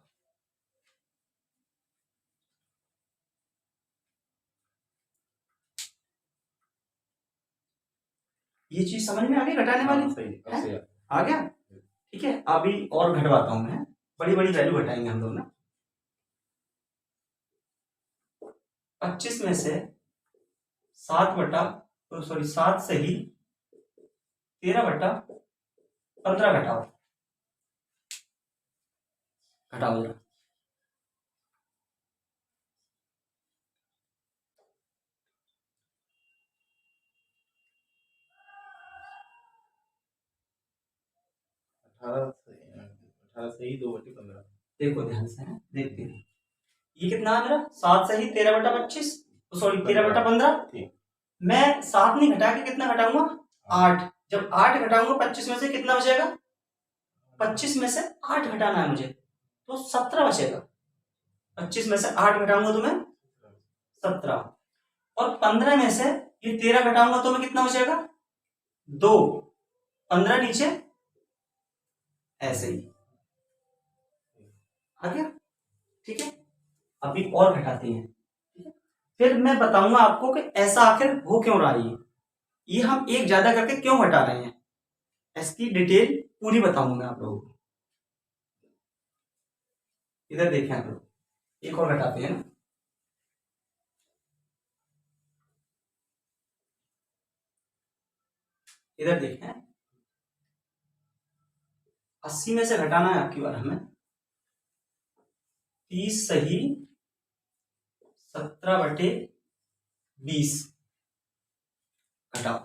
ये चीज समझ में आ गई घटाने वाली है? आ गया। ठीक है, अभी और घटवाता हूं मैं, बड़ी बड़ी वैल्यू घटाएंगे हम लोग ना। 25 में से 7 सही 13/15 घटाओ। घटाओ जरा। 18 सही 2/15। देखो ध्यान से, है देखते हैं। ये कितना है मेरा, 7 सही 13/25, सॉरी 13/15। मैं 7 नहीं घटा के कितना घटाऊंगा, 8। जब 8 घटाऊंगा 25 में से कितना बचेगा, 25 में से 8 घटाना है मुझे, तो 17 बचेगा। 25 में से 8 घटाऊंगा तो मैं 17। और 15 में से ये 13 घटाऊंगा तो मैं कितना बचेगा, 2। 15 नीचे ऐसे ही आ गया। ठीक है, अभी और घटाते हैं। ठीक है? फिर मैं बताऊंगा आपको कि ऐसा आखिर हो क्यों रहा है, ये हम एक ज्यादा करके क्यों घटा रहे हैं, इसकी डिटेल पूरी बताऊंगा मैं आप लोगों को। इधर देखें आप लोग, एक और घटाते हैं ना। इधर देखें, 80 में से घटाना है आपकी बार हमें, 30 सही 17/20 घटाओ।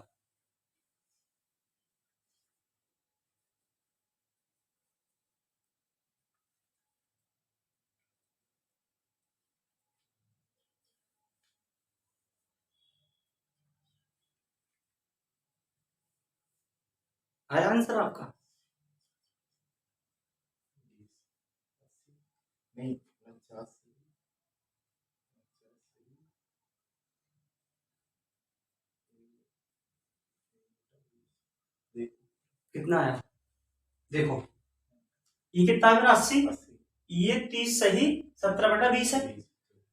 आया आंसर आपका, नहीं 85 कितना आया देखो, ये कितना है मेरा 80, 80, ये 30 सही 17/20 है। 20,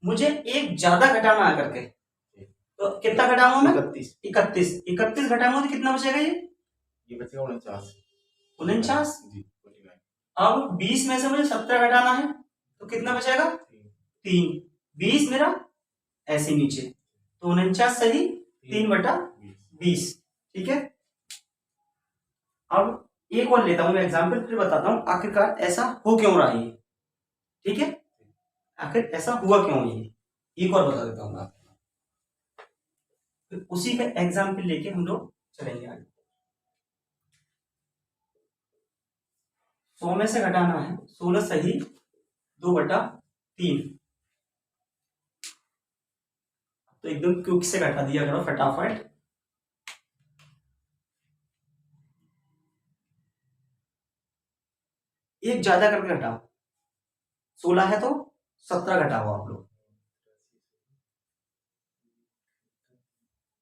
मुझे एक ज्यादा घटाना है करके, तो कितना घटाऊंगा मैं 31, 31 घटाऊंगा तो कितना बचेगा ये बचेगा 49, 49। जी 49, अब 20 में से मुझे 17 घटाना है तो कितना बचेगा 3, 20 मेरा ऐसे नीचे, तो 49 सही 3/20, ठीक है। अब एक और लेता हूं मैं एग्जाम्पल, फिर बताता हूं आखिरकार ऐसा हो क्यों रहा है ये, ठीक है, आखिर ऐसा हुआ क्यों ये, एक और बता देता हूं मैं आपको, फिर उसी का एग्जाम्पल लेके हम लोग चलेंगे आगे। 100 में से घटाना है 16 सही 2/3, तो एकदम क्विक से घटा दिया करो फटाफट। एक ज्यादा करके घटाओ, 16 है तो 17 घटाओ आप लोग,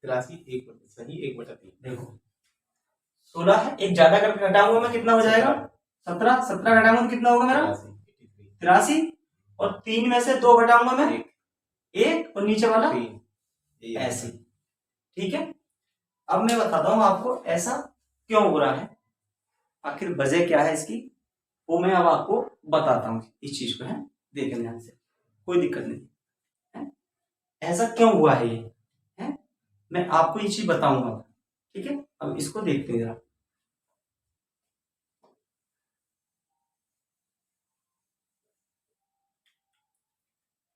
83, 1 सही 1/3, देखो 16 है, एक ज्यादा करके घटाऊंगा मैं, कितना हो जाएगा 17, 17 घटाऊंगा तो कितना होगा मेरा 83, और 3 में से 2 घटाऊंगा मैं 1, और नीचे वाला 3, ऐसे, ठीक है। अब मैं बताता हूं आपको ऐसा क्यों हो रहा है, आखिर वजह क्या है इसकी, वो मैं अब आपको बताता हूं, इस चीज को है देखें ध्यान से, कोई दिक्कत नहीं है, ऐसा क्यों हुआ है ये है, मैं आपको ये चीज बताऊंगा, ठीक है। अब इसको देखते हैं जरा,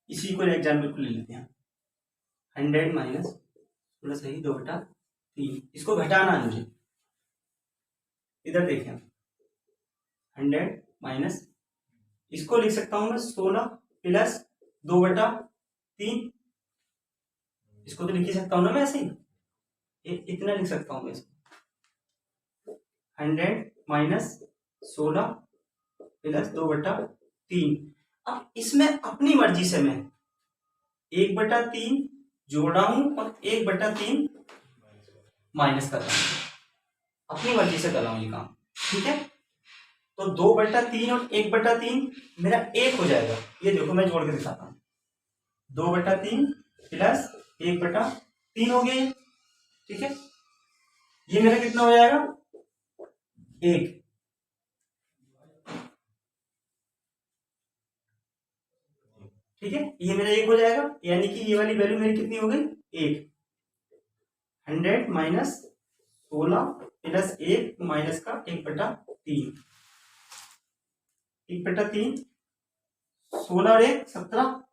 इसी को एग्जाम्पल को ले लेते हैं, 100 माइनस 16 सही 2/3, इसको घटाना है मुझे, इधर देखें 100 माइनस, इसको लिख सकता हूं मैं 16 प्लस 2/3, इसको तो लिख ही सकता हूं ना मैं ऐसे ही, इतना लिख सकता हूं मैं इसको, 100 माइनस 16 प्लस 2/3। अब इसमें अपनी मर्जी से मैं 1/3 जोड़ा हूं और 1/3 माइनस कर रहा हूं, अपनी मर्जी से कर रहा हूं ये काम, ठीक है। तो 2/3 और 1/3 मेरा 1 हो जाएगा, ये देखो मैं जोड़ के दिखाता हूं, 2/3 प्लस 1/3 हो गया ये, ठीक है। ये मेरा कितना हो जाएगा 1, ठीक है, ये मेरा 1 हो जाएगा, यानी कि ये वाली वैल्यू मेरी कितनी हो गई 1, 100 माइनस 16 प्लस 1 माइनस का 1/3, 1/3, 16 और 1 17,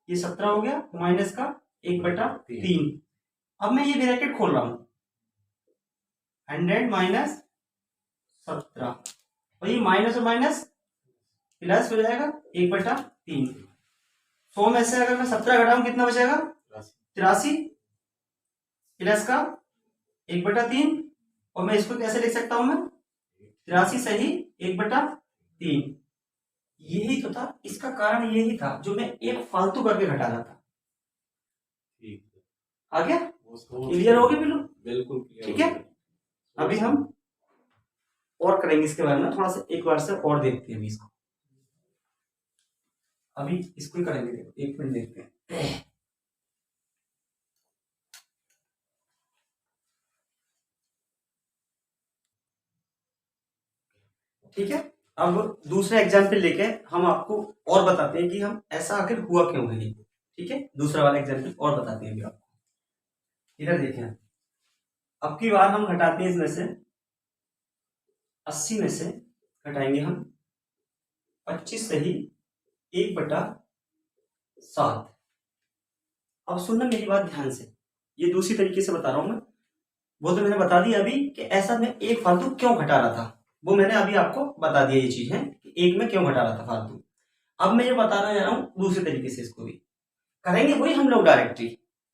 ये 17 हो गया, माइनस का 1/3। अब मैं ये ब्रैकेट खोल रहा हूं, 100 माइनस 17, और ये माइनस और माइनस प्लस हो जाएगा 1/3। 100 में से अगर मैं 17 घटाऊं कितना बचेगा 83, प्लस का 1/3, और मैं इसको कैसे लिख सकता हूं मैं 83 सही 1/3, यही तो था इसका कारण, यही था जो मैं एक फालतू करके घटा रहा था, आ गया, क्लियर हो गया बिल्कुल, ठीक है। अभी हम और करेंगे इसके बारे में, थोड़ा सा एक बार से और देखते हैं अभी इसको, अभी इसको ही करेंगे, एक मिनट देखते हैं, ठीक है। अब दूसरा एग्जाम्पल लेके हम आपको और बताते हैं कि हम ऐसा आखिर हुआ क्यों है, ठीक है। दूसरा वाला एग्जाम्पल और बताते हैं अभी आपको, इधर देखें, अब की बार हम घटाते हैं इसमें से 80 में से घटाएंगे हम 25 सही 1/7। अब सुनना मेरी बात ध्यान से, ये दूसरी तरीके से बता रहा हूं मैं, वो तो मैंने बता दिया अभी कि ऐसा मैं एक फालतू क्यों घटा रहा था, वो मैंने अभी आपको बता दिया, ये चीज है कि एक में क्यों घटा रहा था फालतू। अब मैं ये बताना जा रहा हूं दूसरे तरीके से, इसको भी करेंगे वही हम लोग डायरेक्टली,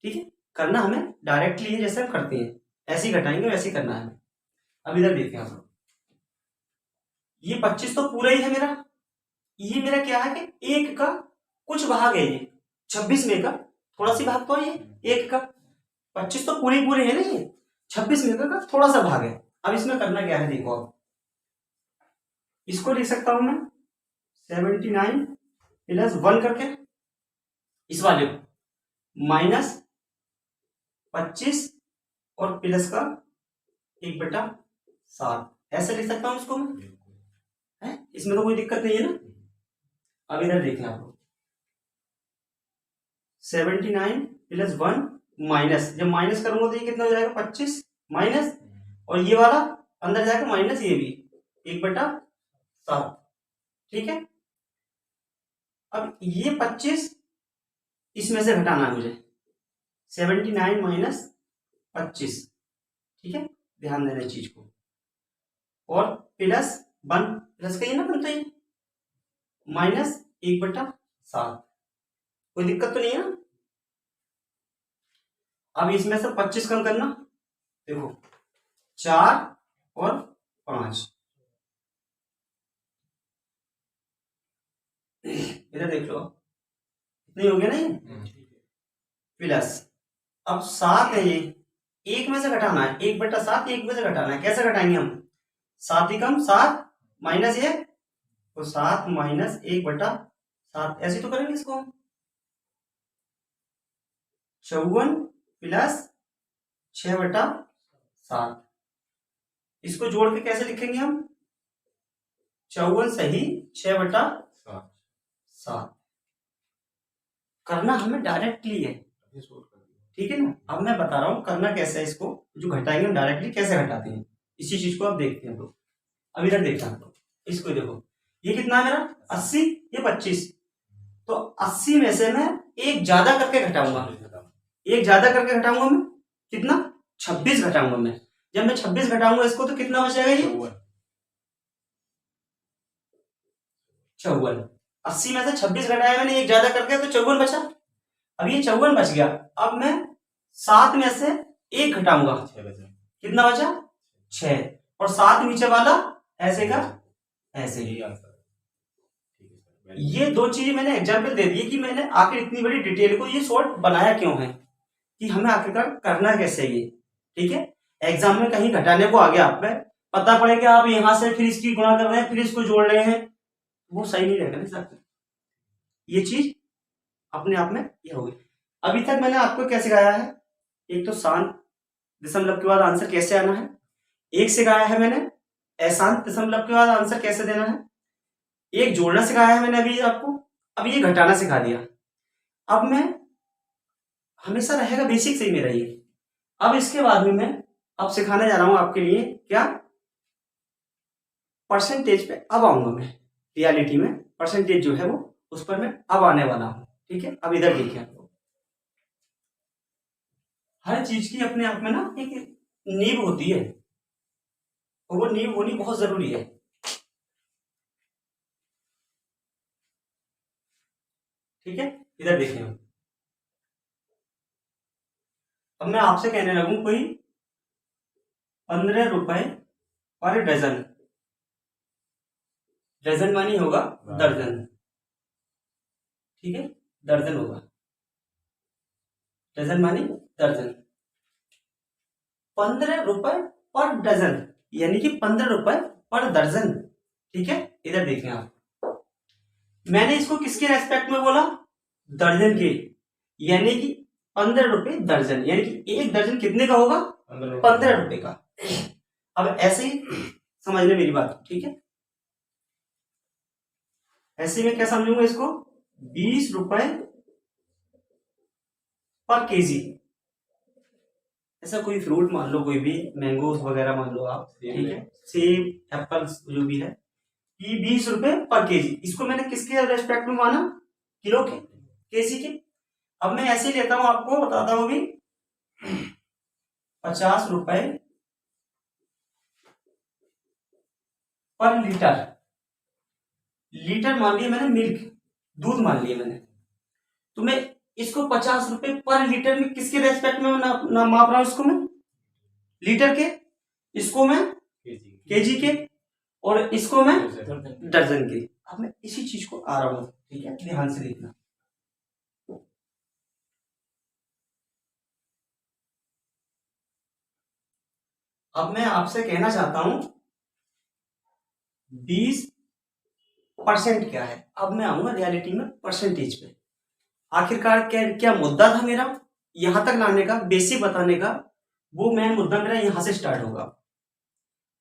ठीक है, करना हमें डायरेक्टली है जैसे हम करते हैं, ऐसे ही घटाएंगे वैसे ही करना है। अब इधर देखते हैं आप लोग, ये 25 तो पूरा ही है मेरा, ये मेरा क्या है कि एक का कुछ भाग है, ये 26 में का थोड़ा सी भाग तो है ये एक का, 25 तो पूरे पूरे है ना ये, 26 मीटर का थोड़ा सा भाग है। अब इसमें करना क्या है देखो, अब इसको लिख सकता हूं मैं 79 प्लस 1 करके, इस वाले को माइनस 25 और प्लस का 1/7, ऐसे लिख सकता हूं इसको मैं, बिल्कुल। है इसमें तो कोई दिक्कत नहीं है ना। अब इधर देखें आप लोग 79 प्लस 1 माइनस, जब माइनस करूंगा तो ये कितना हो जाएगा 25 माइनस, और ये वाला अंदर जाएगा माइनस, ये भी 1/7, ठीक है। अब ये 25 इसमें से घटाना है मुझे, 79 माइनस 25, ठीक है, ध्यान देना इस चीज को, और प्लस 1, प्लस का ये ना बनता है माइनस 1/7, कोई दिक्कत तो नहीं है ना। अब इसमें से 25 कम करना, देखो 4 और 5, इधर देख लो इतने हो गया ना ये, प्लस अब 7 है, ये एक में से घटाना है, 1/7 एक में से घटाना है, कैसे घटाएंगे हम, 7 ही कम 7 माइनस 1, तो 7 माइनस 1/7, ऐसे तो करेंगे इसको हम, 54 प्लस 6/7, इसको जोड़ के कैसे लिखेंगे हम, 54 सही 6/7, करना हमें डायरेक्टली है, ठीक है ना। अब मैं बता रहा हूं करना कैसे है, इसको जो घटाएंगे हम डायरेक्टली कैसे घटाते हैं, इसी चीज को आप देखते हैं लोग। अब इधर देखना आप लोग, इसको देखो ये कितना है मेरा 80, ये 25, तो 80 में से मैं एक ज्यादा करके घटाऊंगा, एक ज्यादा करके घटाऊंगा मैं, कितना 26 घटाऊंगा मैं, जब मैं 26 घटाऊंगा इसको तो कितना बचेगा, ये 54, 80 में से 26 घटाया मैंने एक ज्यादा करके तो 54 बचा। अब ये 54 बच गया, अब मैं 7 में से एक घटाऊंगा, कितना बचा 6, और 7 नीचे वाला ऐसे का ऐसे ही। ये दो चीजें मैंने एग्जाम्पल दे दी कि मैंने आखिर इतनी बड़ी डिटेल को ये शॉर्ट बनाया क्यों है, कि हमें आखिरकार करना कैसे ये, ठीक है। एग्जाम में कहीं घटाने को आ गया आप में पता पड़े कि आप यहां से फिर इसकी गुणा कर रहे हैं फिर इसको जोड़ रहे हैं, वो सही नहीं रहेगा ना सर, ये चीज अपने आप में ये होगी। अभी तक मैंने आपको क्या सिखाया है, एक तो शांत दशमलव के बाद आंसर कैसे आना है, एक सिखाया है मैंने अशांत दशमलव के बाद आंसर कैसे देना है, एक जोड़ना सिखाया है मैंने अभी आपको, अब ये घटाना सिखा दिया। अब मैं हमेशा रहेगा बेसिक से ही मेरा ये, अब इसके बाद में मैं अब सिखाने जा रहा हूं आपके लिए क्या, परसेंटेज पे अब आऊंगा मैं, रियलिटी में परसेंटेज जो है वो उस पर मैं अब आने वाला हूं, ठीक है। अब इधर देखिए आप लोग, हर चीज की अपने आप में ना एक नींव होती है, और वो नींव होनी बहुत जरूरी है, ठीक है। इधर देखिए अब मैं आपसे कहने लगूं कोई 15 रुपए पर डजन, डजन मानी होगा दर्जन, ठीक है, दर्जन होगा, डजन मानी दर्जन, 15 रुपए पर डजन यानी कि 15 रुपए पर दर्जन, ठीक है। इधर देखें आप, मैंने इसको किसके रेस्पेक्ट में बोला, दर्जन के, यानी कि 15 रुपए दर्जन, यानी कि एक दर्जन कितने का होगा 15 रुपए का। अब ऐसे ही समझने मेरी बात, ठीक है, ऐसे में क्या समझूंगा इसको, 20 रुपए पर केजी, ऐसा कोई फ्रूट मान लो, कोई भी मैंगोस वगैरह मान लो आप, ठीक है, सेब एप्पल्स जो भी है, ये 20 रुपए पर केजी, इसको मैंने किसके रेस्पेक्ट में माना, किलो के, केजी के। अब मैं ऐसे ही लेता हूं, आपको बताता हूं अभी 50 रुपए पर लीटर, लीटर मान लिया मैंने, मिल्क दूध मान लिया मैंने, तो मैं इसको 50 रुपए पर लीटर में किसके रेस्पेक्ट में ना माप रहा हूं, इसको मैं लीटर के, इसको मैं केजी के, और इसको मैं दर्जन के। अब मैं इसी चीज को आ रहा हूं, ठीक है, ध्यान से देखना, अब मैं आपसे कहना चाहता हूं 20% क्या है। अब मैं आऊंगा रियलिटी में परसेंटेज पे। आखिरकार क्या क्या मुद्दा था मेरा यहां तक लाने का, बेसिक बताने का। वो मेन मुद्दा मेरा यहां से स्टार्ट होगा।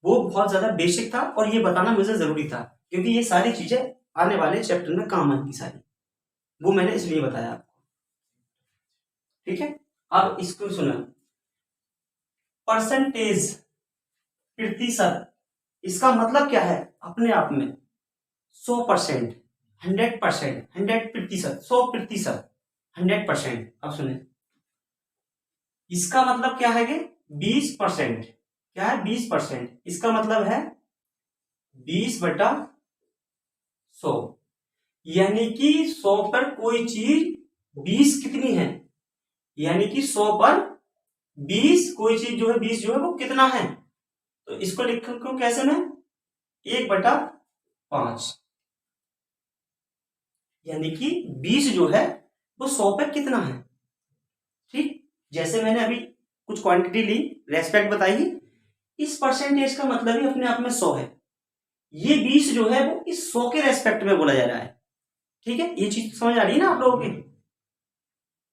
वो बहुत ज्यादा बेसिक था और ये बताना मुझे जरूरी था, क्योंकि ये सारी चीजें आने वाले चैप्टर में काम आएंगी सारी। वो मैंने इसलिए बताया आपको। ठीक है, अब इसको सुना। परसेंटेज, प्रतिशत, इसका मतलब क्या है अपने आप में? 100%, 100%, 100%, 100%, 100%। अब सुने, इसका मतलब क्या है कि 20%। क्या है? 20%। इसका मतलब है 20/100। यानी कि 100 पर कोई चीज 20 कितनी है, यानी कि 100 पर 20 कोई चीज जो है, 20 जो है वो कितना है। तो इसको लिखो कैसे में? 1/5। यानी कि 20 जो है वो 100 पे कितना है। ठीक, जैसे मैंने अभी कुछ क्वांटिटी ली, रेस्पेक्ट बताई। इस परसेंटेज का मतलब ही अपने आप में 100 है। ये 20 जो है वो इस 100 के रेस्पेक्ट में बोला जा रहा है। ठीक है, ये चीज समझ आ रही है ना आप लोगों के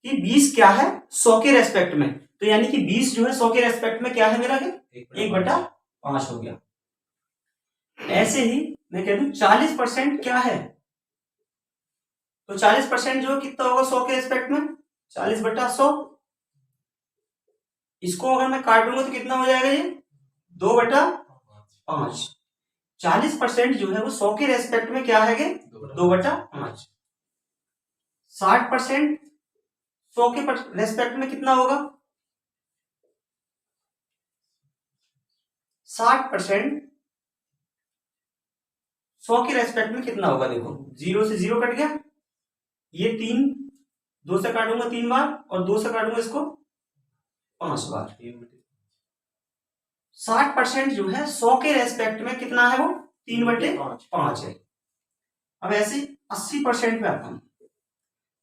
कि 20 क्या है 100 के रेस्पेक्ट में। तो यानी कि 20 जो है 100 के रेस्पेक्ट में क्या है मेरा? 1/5 हो गया। ऐसे ही मैं कह दूं 40% क्या है, तो 40% जो कितना होगा 100 के रेस्पेक्ट में? 40/100। इसको अगर मैं काटूंगा तो कितना हो जाएगा? ये 2/5। 40% जो है वो 100 के रेस्पेक्ट में क्या है? 2/5। 60% 100 के रेस्पेक्ट में कितना होगा? 60% 100 के रेस्पेक्ट में कितना होगा? देखो, 0 से 0 कट गया, ये 3, 2 से काटूंगा 3 बार और 2 से काटूंगा इसको 5 बार। 60% जो है 100 के रेस्पेक्ट में कितना है? वो 3/5 है। अब ऐसे 80% पे आता हूं।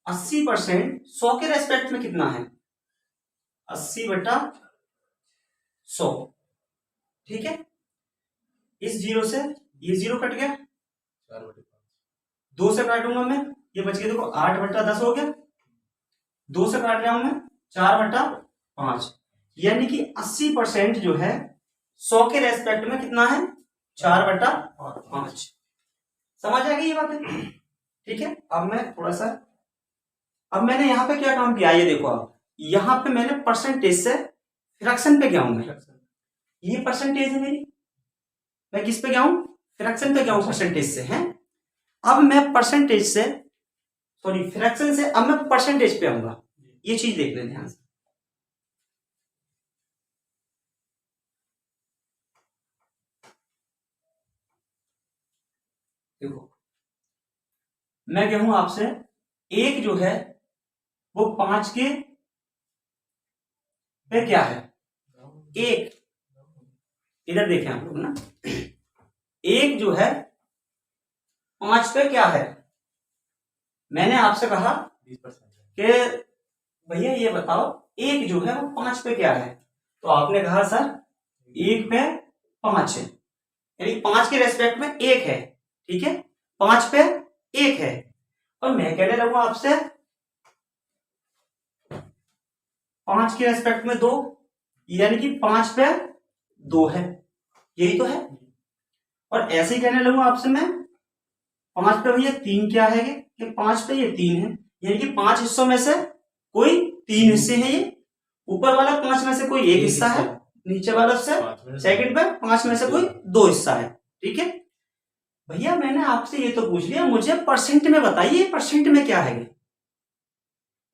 80% 100 के रेस्पेक्ट में कितना है? 80/100। ठीक है, इस 0 से ये 0 कट गया, 2 से काटूंगा मैं, ये बच गया देखो 8/10 हो गया। 2 से काट रहा हूं मैं 4/5। यानी कि 80% जो है 100 के रेस्पेक्ट में कितना है? 4/5। समझ आ गई ये बातें? ठीक है, अब मैं थोड़ा सा, अब मैंने यहां पे क्या काम किया ये देखो। आप यहां पे मैंने परसेंटेज से फ्रैक्शन पे गया हूं मैं। ये परसेंटेज है मेरी, मैं किस पे गया हूं? फ्रैक्शन पे गया हूं परसेंटेज से। हैं, अब मैं परसेंटेज से, सॉरी फ्रैक्शन से, अब मैं परसेंटेज पे आऊंगा। ये चीज देख लें ध्यान से। देखो, मैं कहूं आपसे एक जो है वो 5 के पे क्या है? एक, इधर देखें आप लोग ना, एक जो है 5 पे क्या है? मैंने आपसे कहा 20%। कि भैया ये बताओ एक जो है वो 5 पे क्या है, तो आपने कहा सर 1 पे 5 है, यानी 5 के रेस्पेक्ट में 1 है। ठीक है, 5 पे 1 है। और मैं कहने लगूं आपसे 5 के रेस्पेक्ट में 2, यानी कि 5 पे 2 है, यही तो है। और ऐसे ही कहने लगूं आपसे मैं 5 पे भैया 3 क्या है? कि 5 पे ये 3 है, यानी कि 5 हिस्सों में से कोई 3 हिस्से हैं। ये ऊपर वाला 5 में से कोई एक हिस्सा है, नीचे वाला से सेकंड पे 5 में से कोई 2 हिस्सा है। ठीक है भैया, मैंने आपसे ये तो पूछ लिया, मुझे परसेंट में बताइए परसेंट में क्या है।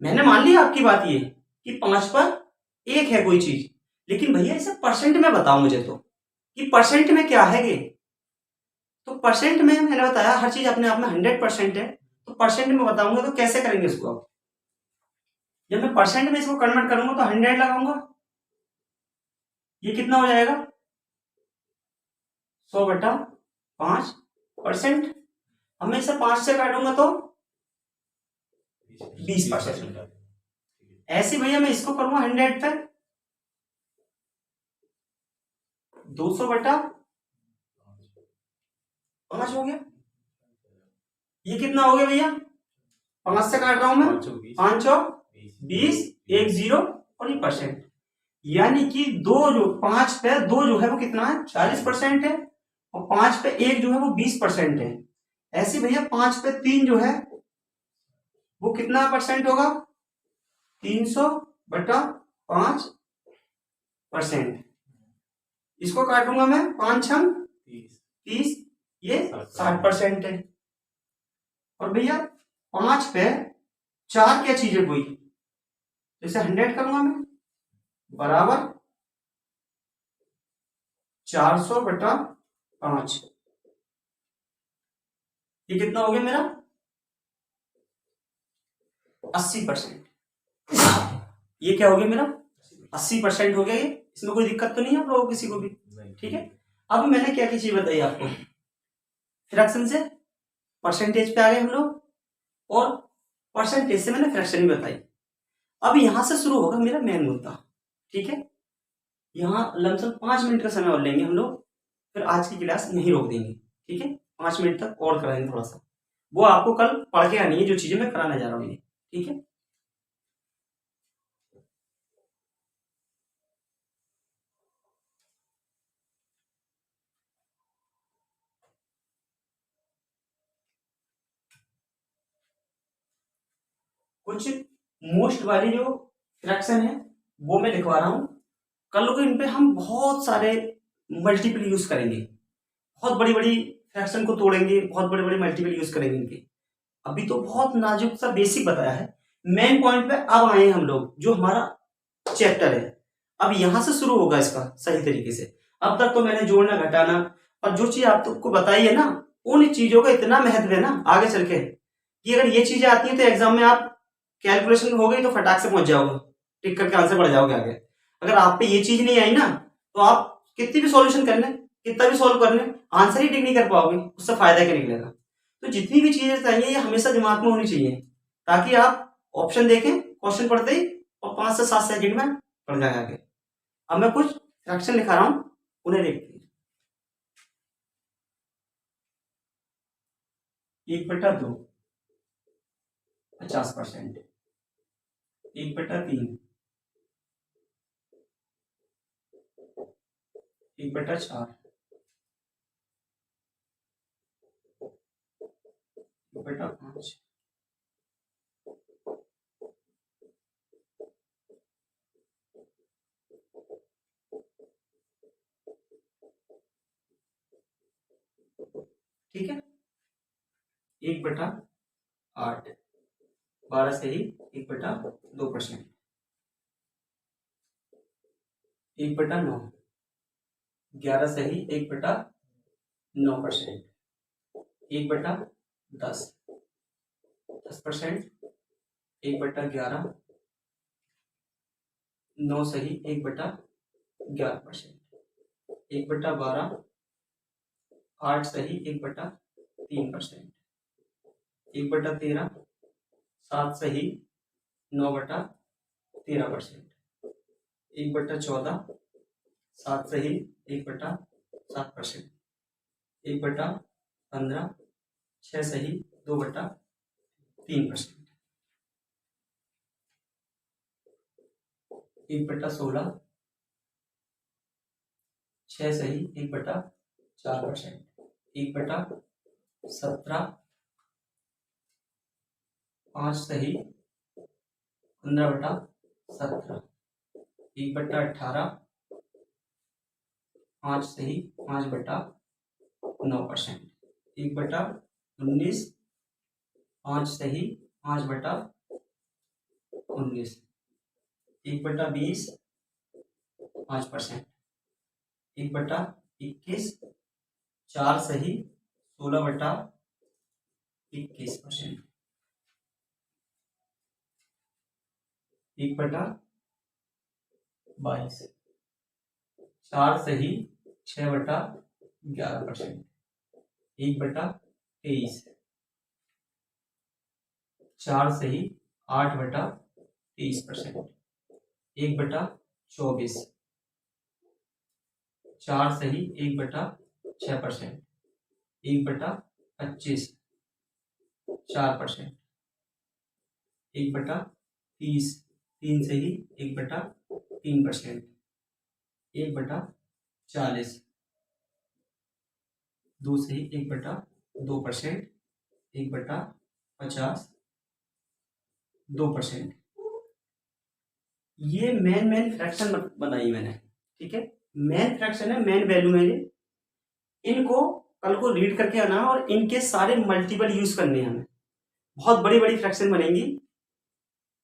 मैंने मान लिया आपकी बात ये कि 5 पर 1 है कोई चीज, लेकिन भैया इसे परसेंट में बताओ मुझे तो कि परसेंट में क्या है। तो परसेंट में मैंने बताया हर चीज अपने आप में 100% है, तो परसेंट में बताऊंगा तो कैसे करेंगे इसको? आप जब मैं परसेंट में इसको कन्वर्ट करूंगा तो 100 लगाऊंगा, ये कितना हो जाएगा? 100/5%। अब मैं इसे 5 से काटूंगा तो 20%। ऐसे भैया मैं इसको करूंगा 100 पे, 200 बटा 5 हो गया। ये कितना हो गया भैया, 5 से काट रहा हूं मैं, 5 और 20, 1 0 और ये परसेंट, यानी कि 5 पे 2 जो है वो कितना है, 40% है, और 5 पे 1 जो है वो 20% है। ऐसे भैया 5 पे 3 जो है वो कितना परसेंट होगा, 300 बटा 5%। इसको काटूंगा मैं, 5 छंग 30, ये 60% है। और भैया 5 पे 4 क्या चीज है कोई, जैसे 100 करूंगा मैं, बराबर 400 बटा 5, ये कितना हो गया मेरा, 80%। ये क्या हो गया मेरा, 80% हो गया ये। इसमें कोई दिक्कत तो नहीं है आप लोगों को किसी को भी, ठीक है। अब मैंने क्या चीज बताई आपको, फ्रैक्शन से परसेंटेज पे आ गए हम लोग, और परसेंटेज से मैंने फ्रैक्शन भी बताई। अब यहां से शुरू होगा मेरा मेन मुद्दा, ठीक है। यहाँ लमसम 5 मिनट का समय और लेंगे हम लोग, फिर आज की क्लास यहीं रोक देंगे, ठीक है। 5 मिनट तक और कराएंगे थोड़ा सा, वो आपको कल पढ़ के आनी है जो चीजें मैं कराने जा रहा हूँ, ठीक है। कुछ मोस्ट वाली जो फ्रैक्शन है वो मैं लिखवा रहा हूं, कल को इन पे हम बहुत सारे मल्टीपल यूज करेंगे, बहुत बड़ी बड़ी फ्रैक्शन को तोड़ेंगे, बहुत बड़े बड़े मल्टीपल यूज करेंगे इनके। अभी तो बहुत नाजुक सा बेसिक बताया है, मेन पॉइंट पे अब आए हम लोग, जो हमारा चैप्टर है अब यहां से शुरू होगा इसका सही तरीके से। अब तक तो मैंने जोड़ना घटाना और जो चीज आपको बताई है ना, उन चीजों का इतना महत्व है ना आगे चल के, कि अगर ये चीजें आती हैं तो एग्जाम में आप कैलकुलेशन हो गई तो फटाक से पहुंच जाओगे, टिक करके आंसर बढ़ जाओगे आगे। अगर आप पे ये चीज नहीं आई ना, तो आप कितनी भी सॉल्यूशन कर लें, कितना भी सॉल्व कर लें, आंसर ही टिक नहीं कर पाओगे, उससे फायदा क्या निकलेगा। तो जितनी भी चीजें चाहिए ये हमेशा दिमाग में होनी चाहिए, ताकि आप ऑप्शन देखें क्वेश्चन पढ़ते ही और 5 से 7 सेकंड में पढ़ जाए आगे। अब मैं कुछ फ्रैक्शन लिखा रहा हूं, उन्हें देखते हैं। 1/2 50%, 1/3 1/4, 1/5, ठीक है। 1/8, 12 से ही 1/2%, 1/9, 11 से ही 1/9%, 1/10, 10%, 1/11, 9 से ही 1/11%, 1/12, 8 से ही 1/3%, 1/13, 7 से ही 9/13%, 1/14, 7 से ही 1/7%, 1/15, 6 से ही 2/3%, 1/16, 6 से ही 1/4%, 1/17, 5 से ही 15/17, 1/18, 5 से ही 5/9%, 1/19, 5 से ही 5/19, 1/20, 5%, 1/21, 4 से ही 16/21%, 1/22, 4 से ही 6/11%, 1/23, 4 से ही 8/30%, 1/24, 4 सही 1/6%, 1/25 4%, 1/30 3 सही 1/3%, 1/40 2 सही 1/2%, 1/50 2%। ये मेन फ्रैक्शन बनाई मैंने, ठीक है। मेन फ्रैक्शन है, मेन वैल्यू है ये। इनको कल को रीड करके आना और इनके सारे मल्टीपल यूज करने हैं हमें। बहुत बड़ी बड़ी फ्रैक्शन बनेंगी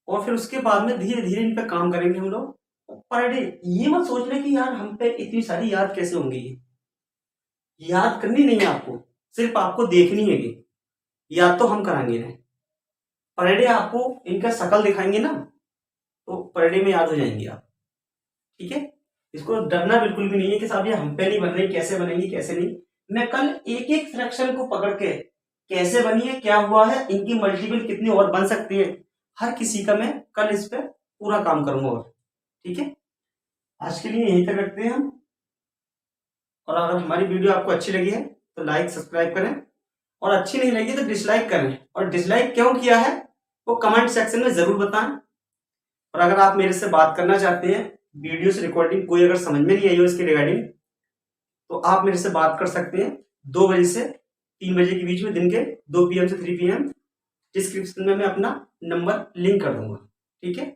और फिर उसके बाद में धीरे धीरे इन पे काम करेंगे हम लोग पर डे। ये मत सोच ले कि यार हम पे इतनी सारी याद कैसे होंगी। ये याद करनी नहीं है आपको, सिर्फ आपको देखनी है। ये याद तो हम कराएंगे ना, पर डे आपको इनका शकल दिखाएंगे ना तो पर डे में याद हो जाएंगे आप, ठीक है। इसको डरना बिल्कुल भी नहीं है कि साहब ये हम पे नहीं बन रही, कैसे बनेंगी कैसे नहीं। मैं कल एक एक फ्रैक्शन को पकड़ के कैसे बनी है, क्या हुआ है, इनकी मल्टीपल कितनी और बन सकती है, हर किसी का मैं कल इस पे पूरा काम करूंगा। और ठीक है, आज के लिए यहीं तक रखते हैं हम। और अगर हमारी वीडियो आपको अच्छी लगी है तो लाइक सब्सक्राइब करें, और अच्छी नहीं लगी तो डिसलाइक करें। और डिसलाइक क्यों किया है वो कमेंट सेक्शन में जरूर बताएं। और अगर आप मेरे से बात करना चाहते हैं, वीडियो से रिकॉर्डिंग कोई अगर समझ में नहीं आई हो इसके रिगार्डिंग, तो आप मेरे से बात कर सकते हैं 2 बजे से 3 बजे के बीच में, दिन के 2 PM से 3 PM। डिस्क्रिप्शन में मैं अपना नंबर लिंक कर दूंगा, ठीक है।